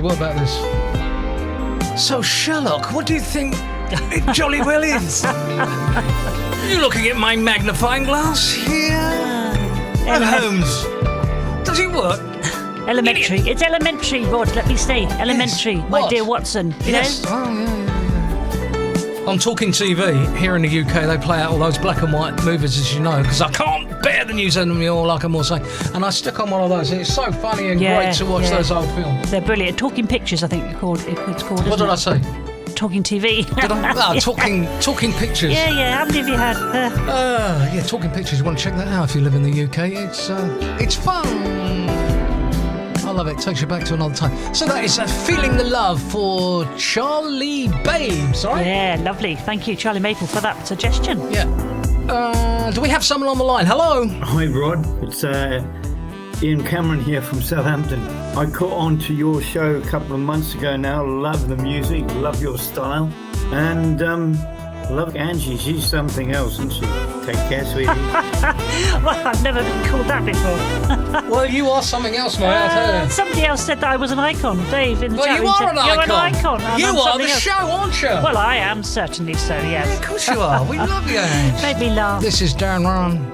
what about this? So, Sherlock, what do you think it jolly well is? You looking at my magnifying glass here? And Holmes, does it work? Elementary. It's elementary, Rod. Let me say. Elementary, Yes. my What? dear Watson. You Yes. know? Oh, yeah. On Talking TV, here in the UK, they play out all those black and white movies, as you know, because I can't bear the news anymore, like I'm all saying. And I stick on one of those, and it's so funny and great to watch those old films. They're brilliant. Talking Pictures, I think it's called. What did I say? Talking TV. Did I? Talking Pictures. Yeah. How many have you had? Yeah, Talking Pictures. You want to check that out if you live in the UK? It's fun. I love it. Takes you back to another time. So that is Feeling the Love for Charlie Babes, all right? Yeah, lovely. Thank you, Charlie Maple, for that suggestion. Yeah. Do we have someone on the line? Hello. Hi, Rod. It's Ian Cameron here from Southampton. I caught on to your show a couple of months ago now. Love the music, love your style, and love Angie. She's something else, isn't she? Take care, sweetie. Well, I've never been called that before. Well, you are something else, mate, I'll tell you. Somebody else said that I was an icon. Dave in the chat Well, you room are said, an icon. You're an icon. and You I'm are something the else. show, aren't you? Well, I am certainly so, yes. Of course you are. We love you, Ange. Made me laugh. This is Darren Ryan.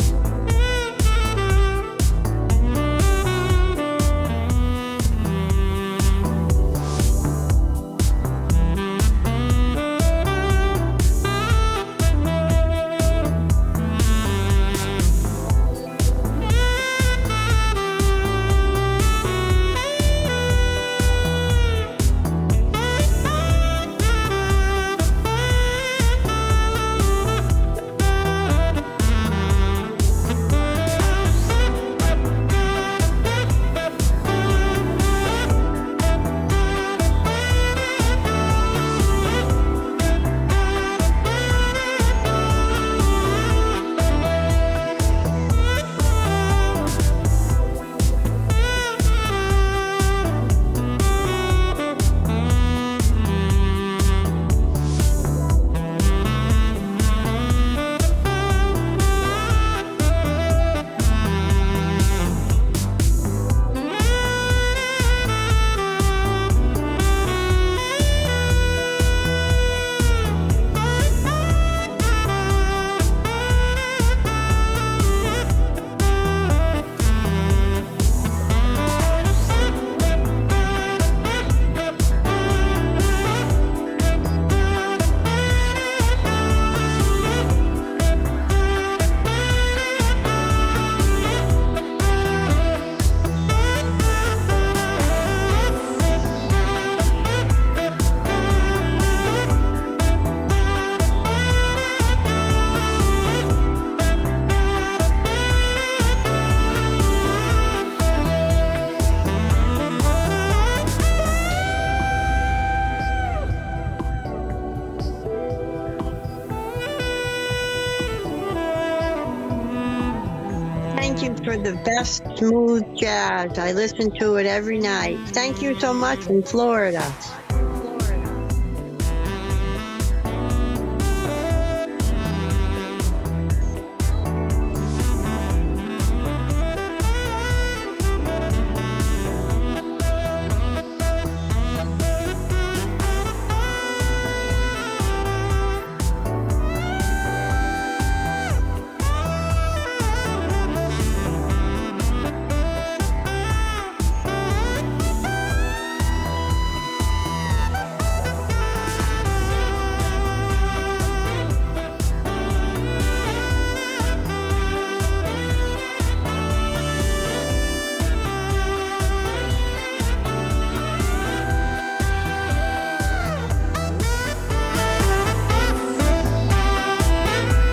Thank you for the best smooth jazz. I listen to it every night. Thank you so much from Florida.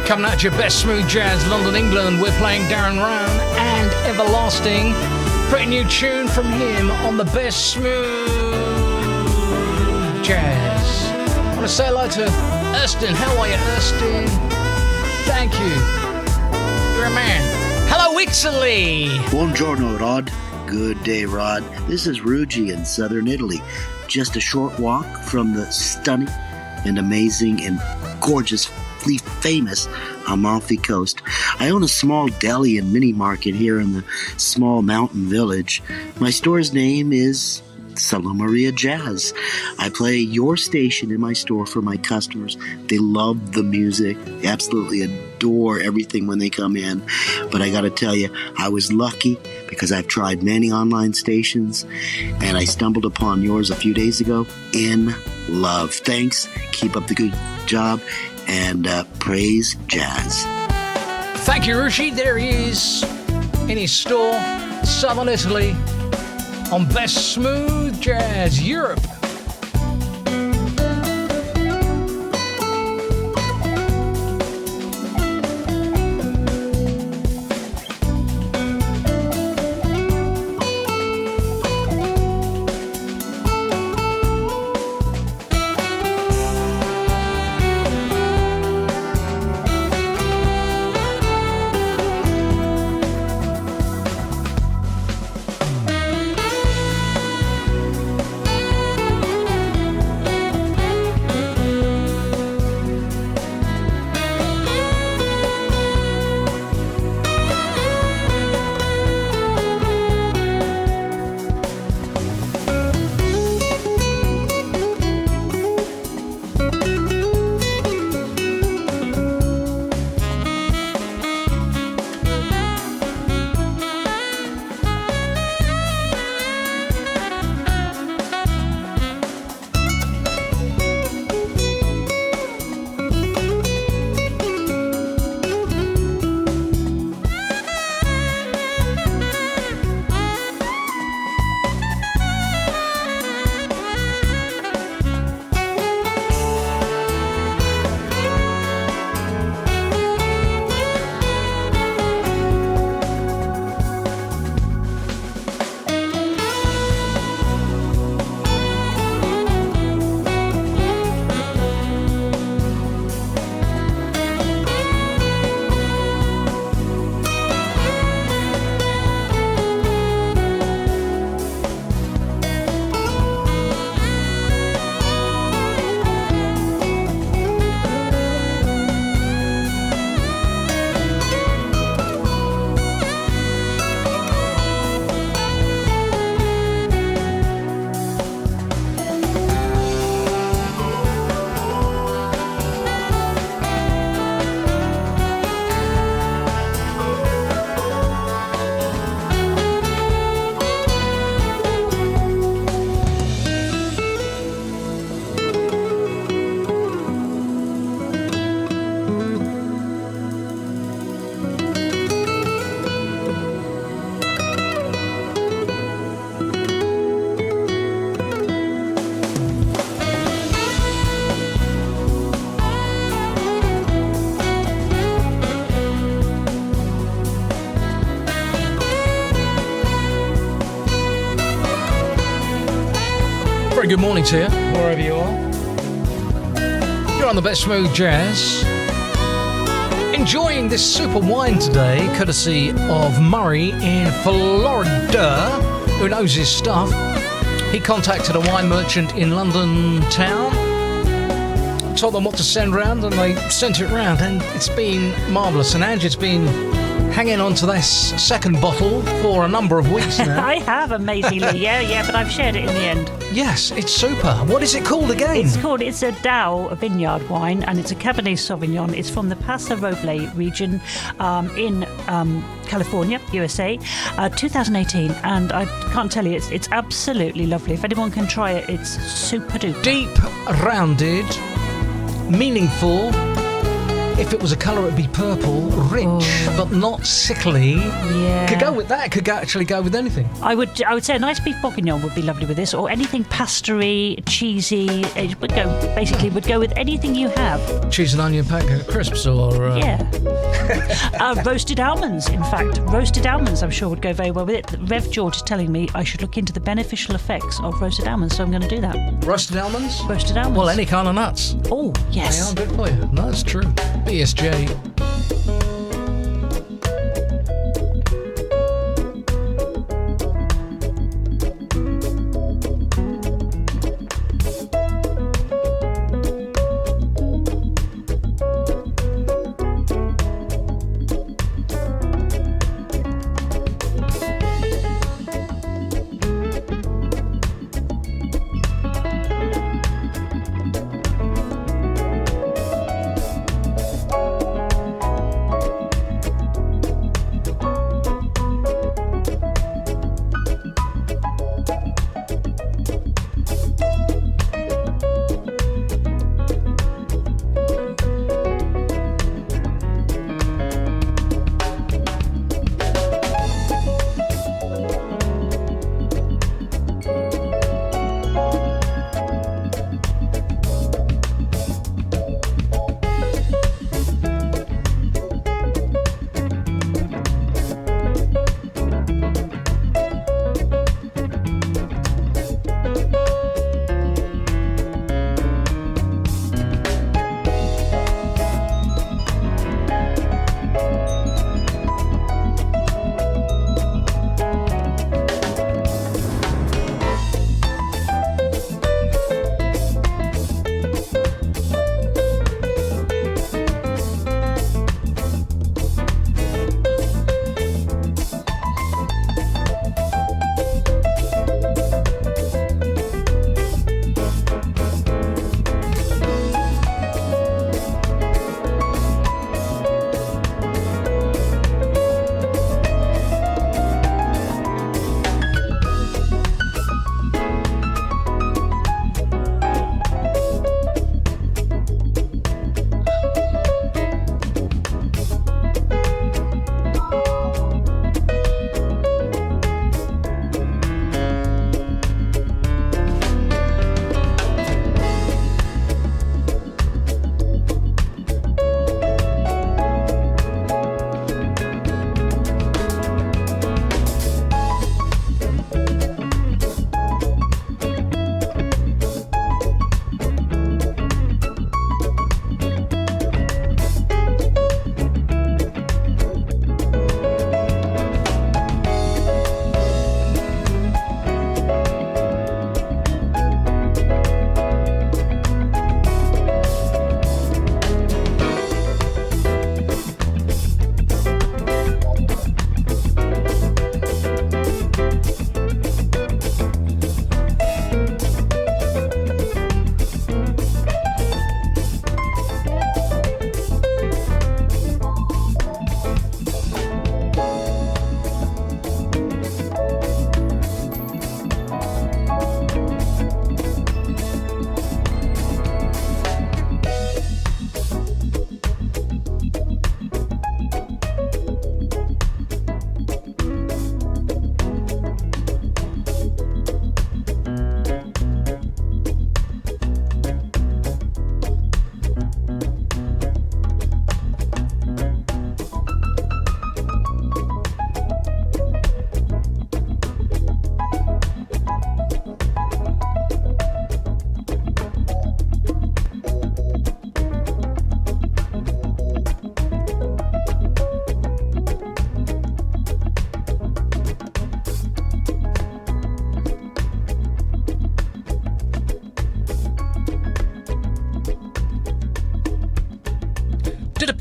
Coming at your best smooth jazz, London, England. We're playing Darren Ryan and Everlasting. Pretty new tune from him on the best smooth jazz. I want to say hello to Erstin. How are you, Erstin? Thank you. You're a man. Hello, Italy. Buongiorno, Rod. Good day, Rod. This is Rugi in southern Italy. Just a short walk from the stunning and amazing and gorgeously famous Amalfi Coast. I own a small deli and mini market here in the small mountain village. My store's name is Santa Maria Jazz. I play your station in my store for my customers. They love the music. They absolutely adore everything when they come in. But I got to tell you, I was lucky because I've tried many online stations and I stumbled upon yours a few days ago. In love. Thanks. Keep up the good job and praise jazz. Thank you, Rushi. There he is in his store, Southern Italy, on Best Smooth Jazz Europe. Very good morning to you, wherever you are. You're on the Best Smooth Jazz. Enjoying this super wine today, courtesy of Murray in Florida, who knows his stuff. He contacted a wine merchant in London town, told them what to send round, and they sent it round, and it's been marvellous. And Angie's been hanging on to this second bottle for a number of weeks now. I have, amazingly, yeah, but I've shared it in the end. Yes, it's super. What is it called again? It's a Dow vineyard wine, and it's a Cabernet Sauvignon. It's from the Paso Robles region in California, USA, 2018, and I can't tell you, it's absolutely lovely. If anyone can try it, it's super duper. Deep, rounded, meaningful. If it was a colour, it'd be purple, rich, but not sickly. Yeah. Could go with that. Could actually go with anything. I would say a nice beef bourguignon would be lovely with this, or anything pastry, cheesy. It would go with anything you have. Cheese and onion packet crisps, or roasted almonds. In fact, roasted almonds, I'm sure would go very well with it. Rev George is telling me I should look into the beneficial effects of roasted almonds, so I'm going to do that. Roasted almonds? Roasted almonds. Well, any kind of nuts. Oh, yes. They are good for you. No, that's true. BSJ.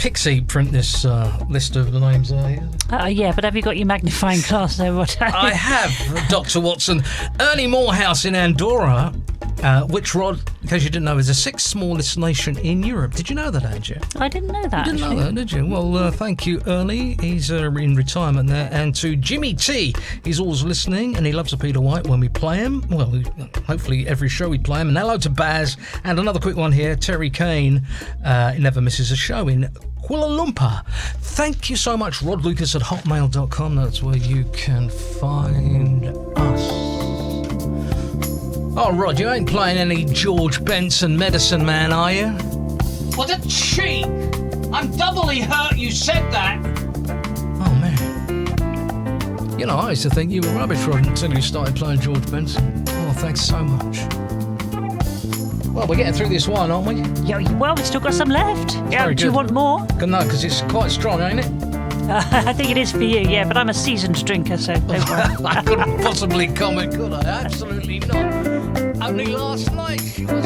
Pixie print this list of the names here? Yeah, but have you got your magnifying glass there, Rod? I have, Dr. Watson. Ernie Morehouse in Andorra, which, Rod, in case you didn't know, is the sixth smallest nation in Europe. Did you know that, Angie? I didn't know that. You didn't know that, did you? Well, thank you, Ernie. He's in retirement there. And to Jimmy T, he's always listening, and he loves a Peter White when we play him. Well, hopefully every show we play him. And hello to Baz. And another quick one here, Terry Kane. He never misses a show in Kuala Lumpur. Thank you so much, rodlucas at hotmail.com. That's where you can find us. Oh, Rod, you ain't playing any George Benson Medicine Man, are you? What a cheek! I'm doubly hurt you said that! Oh, man. You know, I used to think you were rubbish, Rod, until you started playing George Benson. Oh, thanks so much. Well, we're getting through this one, aren't we? Yeah, well, we've still got some left. Yeah, do you want more? No, because it's quite strong, ain't it? I think it is for you, yeah, but I'm a seasoned drinker, so don't worry. I couldn't possibly comment, could I? Absolutely not. Only last night she was...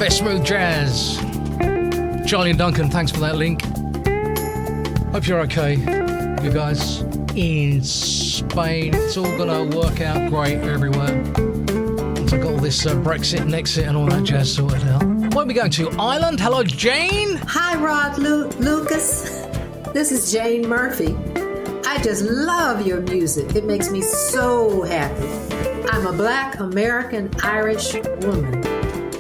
Smooth jazz. Charlie and Duncan, thanks for that link. Hope you're okay, you guys in Spain. It's all gonna work out great everywhere. Once I got all this Brexit and exit and all that jazz sorted out. Where are we going to? Ireland? Hello, Jane. Hi, Rod Lucas. This is Jane Murphy. I just love your music. It makes me so happy. I'm a Black American Irish woman.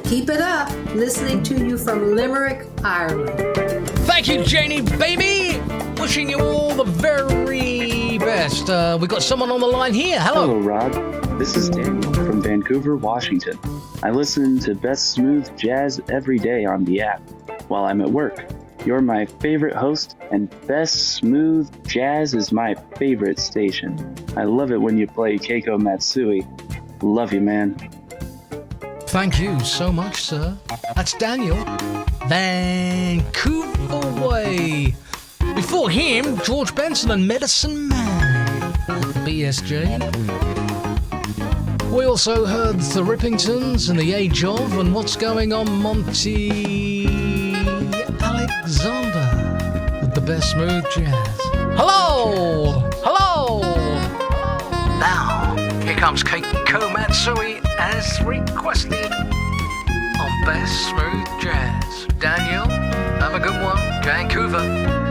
Keep it up, listening to you from Limerick, Ireland. Thank you, Janie, baby. Wishing you all the very best. We've got someone on the line here. Hello. Hello, Rod. This is Daniel from Vancouver, Washington. I listen to Best Smooth Jazz every day on the app while I'm at work. You're my favorite host, and Best Smooth Jazz is my favorite station. I love it when you play Keiko Matsui. Love you, man. Thank you so much, sir. That's Daniel. Vancouver way. Before him, George Benson and Medicine Man. BSJ. We also heard the Rippingtons and the Age of and What's Going On Monty Alexander with the Best Smooth Jazz. Hello! Hello! Now, here comes Keiko Matsui as requested on Best Smooth Jazz. Daniel, have a good one. Vancouver.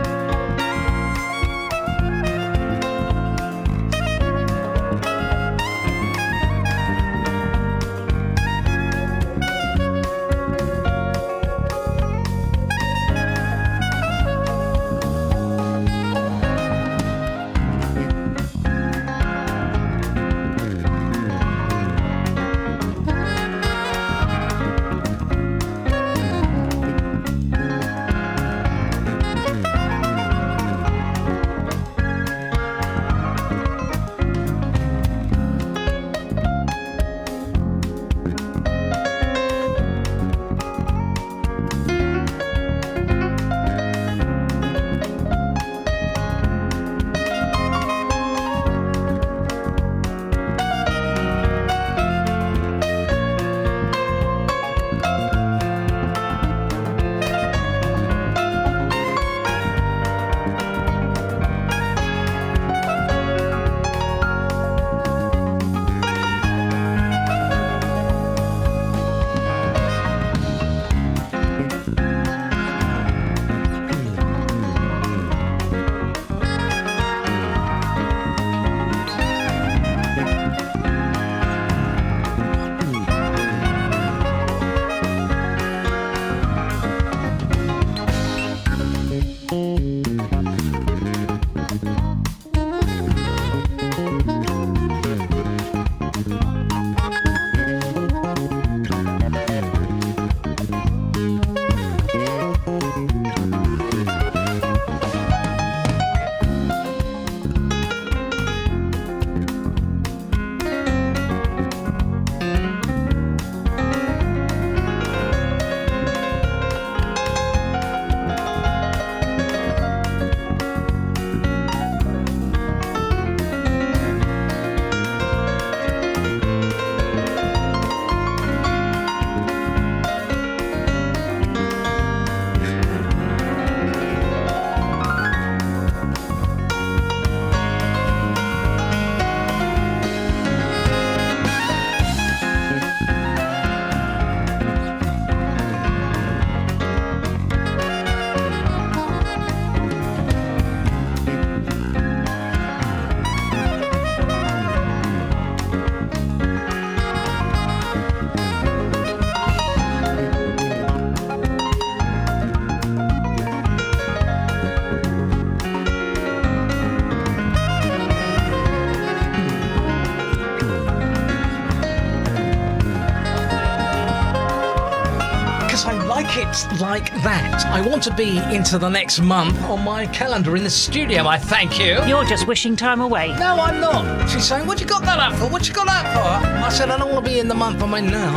it like that. I want to be into the next month on my calendar in the studio, I thank you. You're just wishing time away. No, I'm not. She's saying, what you got that up for? What you got that for? I said, I don't want to be in the month I'm in now.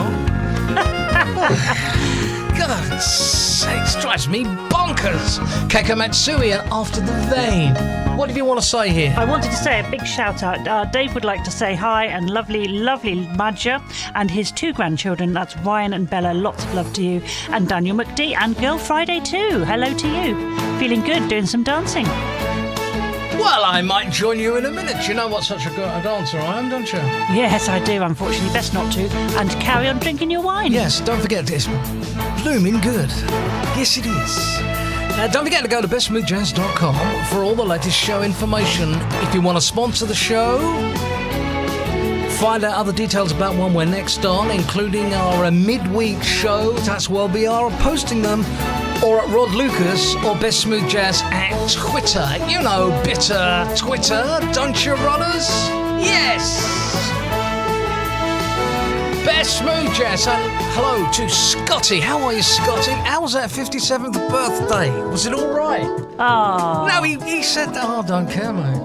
God's sakes, drives me bonkers. Keiko Matsui and After the Vein. What did you want to say here? I wanted to say a big shout out. Dave would like to say hi and lovely Madja and his 2 grandchildren. That's Ryan and Bella. Lots of love to you. And Daniel McD and Girl Friday too. Hello to you. Feeling good, doing some dancing. Well, I might join you in a minute. You know what such a dancer I am, don't you? Yes, I do. Unfortunately, best not to. And carry on drinking your wine. Yes, don't forget it's blooming good. Yes, it is. Don't forget to go to bestsmoothjazz.com for all the latest show information. If you want to sponsor the show, find out other details about when we're next on, including our midweek shows. That's where we are posting them. Or at Rod Lucas or Best Smooth Jazz at Twitter. You know, bitter Twitter, don't you, Rodders? Yes! Best Smooth Jazz, and hello to Scotty. How are you, Scotty? How was that 57th birthday? Was it all right? Oh. No, he said, don't care, mate.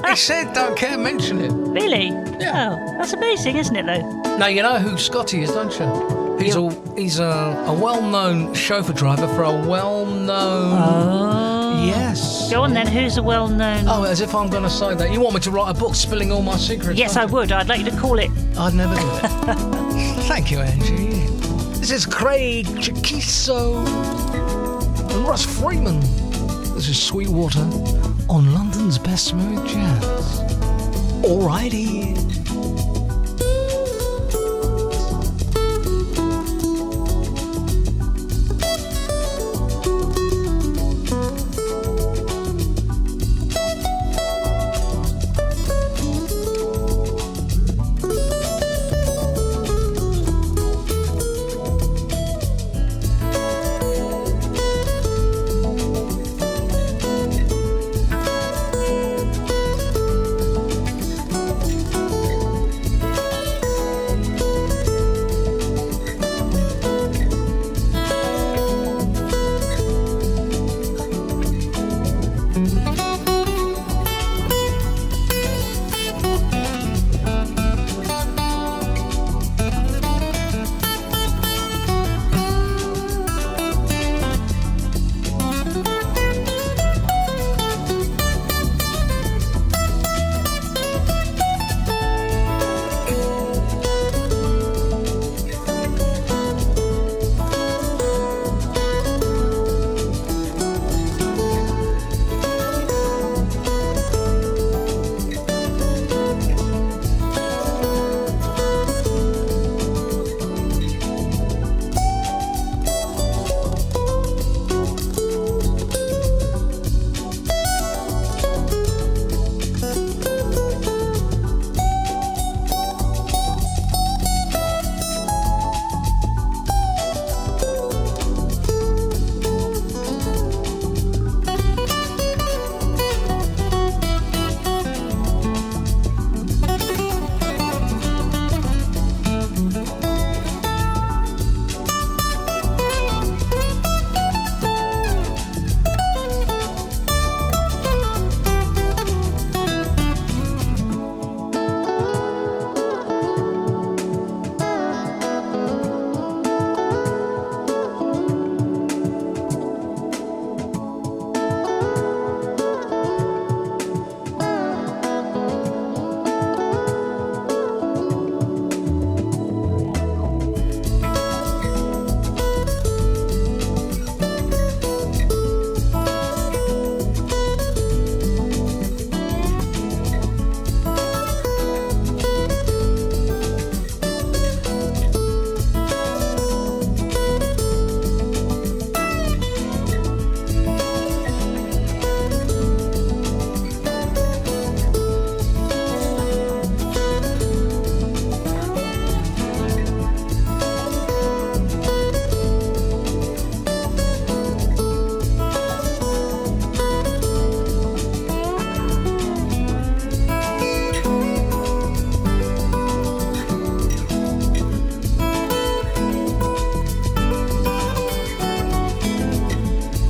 He said, don't care, mention it. Really? Yeah. Oh, that's amazing, isn't it, though? Now, you know who Scotty is, don't you? He's a well-known chauffeur driver for a well-known... Oh. Yes. Go on then, who's a well-known... Oh, as if I'm going to say that. You want me to wrait a book spilling all my secrets? Yes, I would. I'd like you to call it... I'd never do it. Thank you, Angie. This is Craig Chiquiso and Russ Freeman. This is Sweetwater on London's Best Smooth Jazz. Alrighty.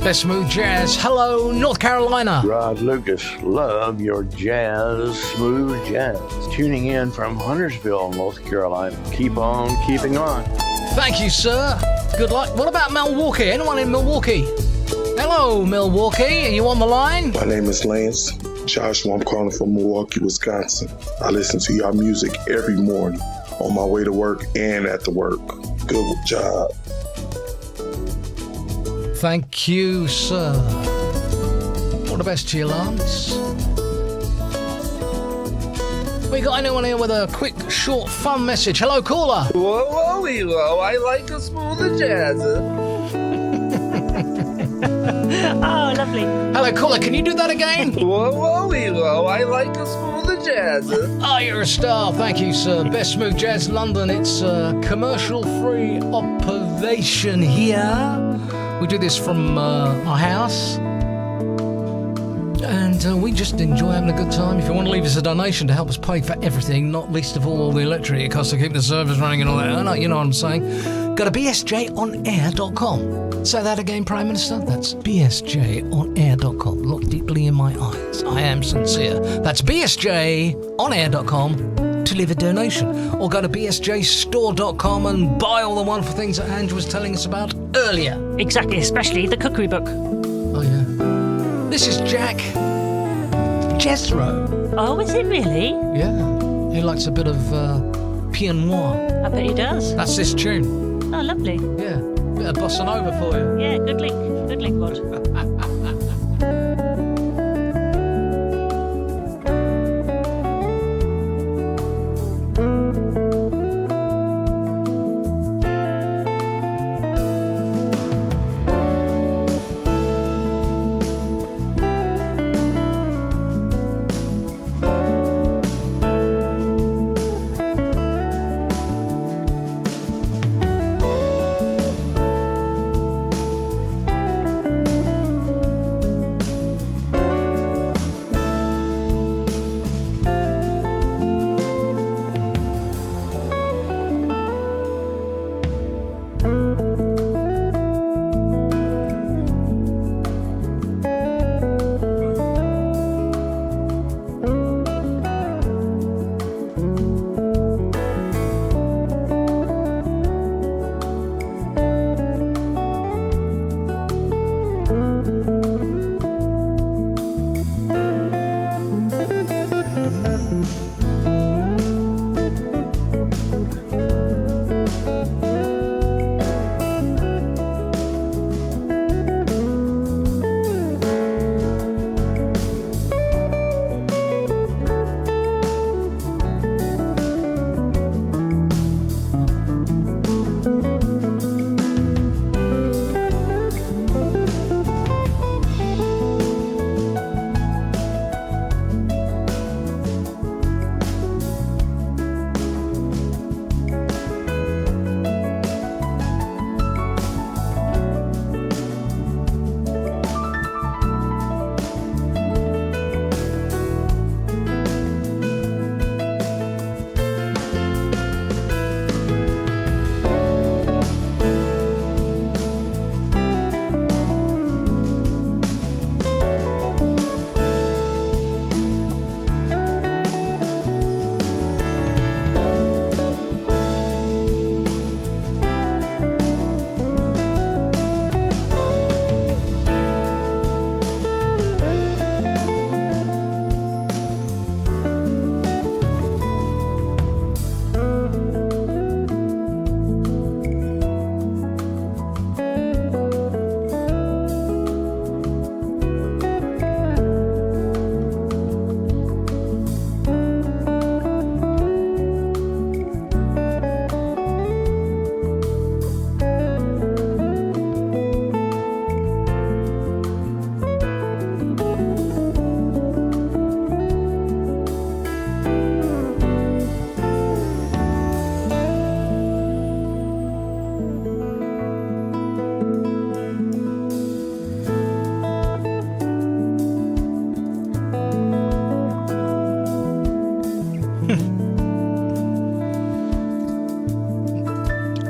Best Smooth Jazz. Hello, North Carolina. Rod Lucas, love your jazz, smooth jazz. Tuning in from Huntersville, North Carolina. Keep on keeping on. Thank you, sir. Good luck. What about Milwaukee? Anyone in Milwaukee? Hello, Milwaukee. Are you on the line? My name is Lance Joshua. I'm calling from Milwaukee, Wisconsin. I listen to your music every morning on my way to work and at the work. Good job. Thank you, sir. All the best to you, Lance. We got anyone here with a quick, short, fun message? Hello, caller. Whoa, whoa, whoa, I like a smoother jazz. Oh, lovely. Hello, caller. Can you do that again? Whoa, whoa, whoa, I like a smoother jazz. Oh, you're a star. Thank you, sir. Best Smooth Jazz London. It's a commercial-free operation here. We do this from our house. And we just enjoy having a good time. If you want to leave us a donation to help us pay for everything, not least of all the electricity it costs to keep the servers running and all that, you know what I'm saying, go to bsjonair.com. Say that again, Prime Minister. That's bsjonair.com. Look deeply in my eyes. I am sincere. That's bsjonair.com to leave a donation. Or go to bsjstore.com and buy all the wonderful things that Andrew was telling us about earlier. Exactly, especially the cookery book. Oh, yeah. This is Jack Jethro. Oh, is it really? Yeah. He likes a bit of Pied Noir. I bet he does. That's this tune. Oh, lovely. Yeah. Bit of bossa nova for you. Yeah, good link. Good link, Rod.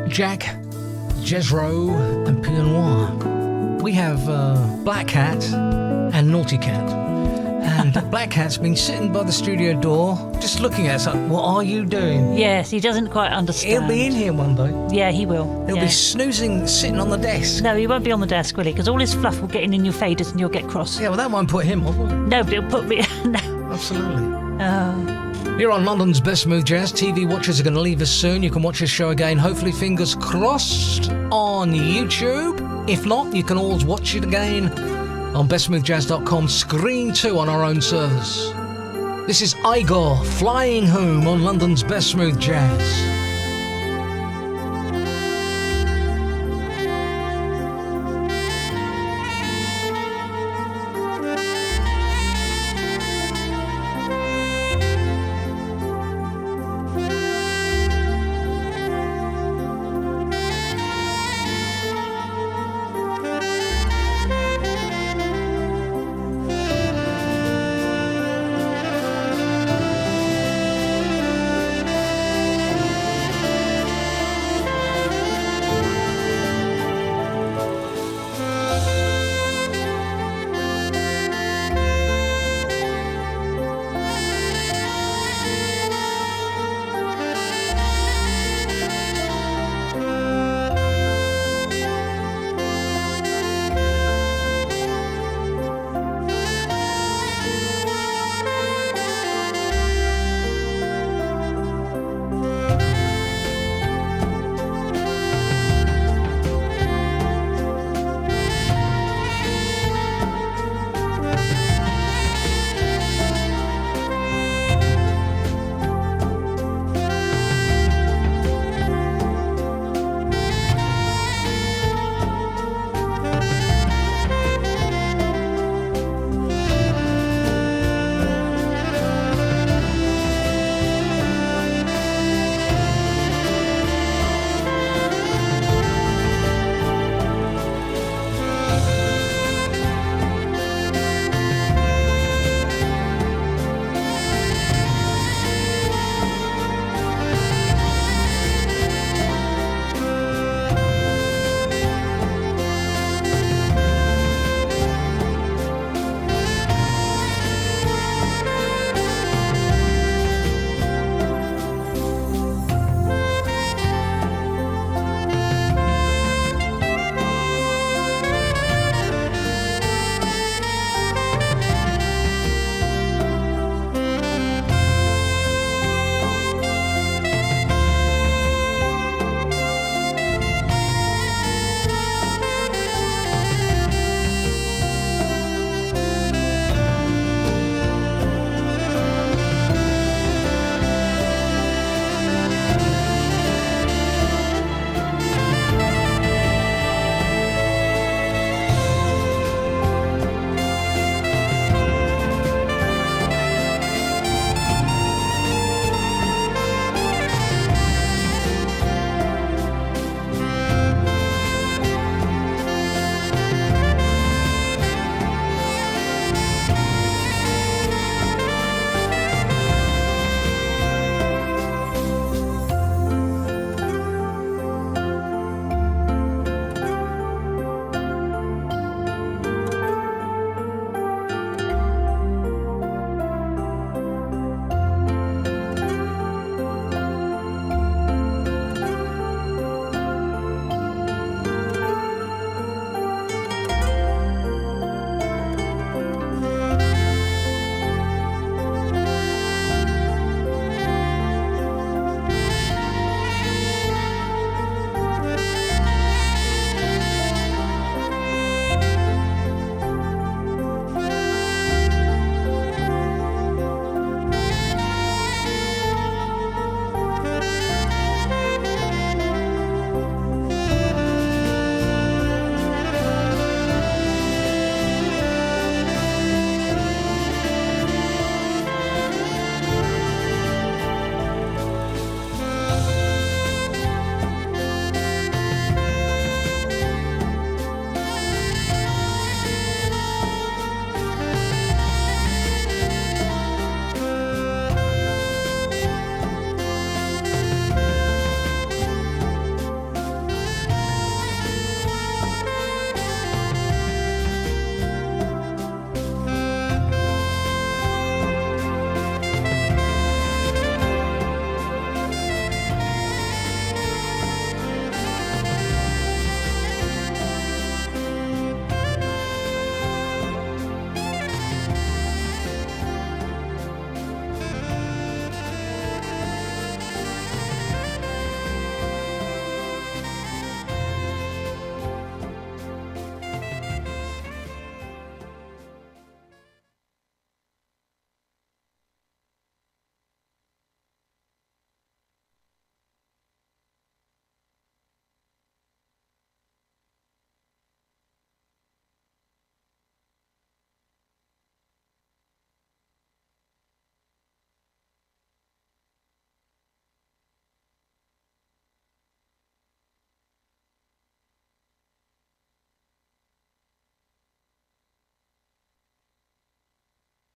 Jack, Jethro, and Pied Noir. we have Black Cat and Naughty Cat. And Black Cat's been sitting by the studio door, just looking at us like, what are you doing? Yes, he doesn't quite understand. He'll be in here one day. Yeah, he will. He'll be snoozing, sitting on the desk. No, he won't be on the desk, will he? Because all his fluff will get in your faders and you'll get cross. Yeah, well, that won't put him on, will it? No, but it'll put me... No. Absolutely. You're on London's Best Smooth Jazz. TV watchers are going to leave us soon. You can watch this show again, hopefully, fingers crossed, on YouTube. If not, you can always watch it again on bestsmoothjazz.com, Screen 2 on our own servers. This is Igor flying home on London's Best Smooth Jazz.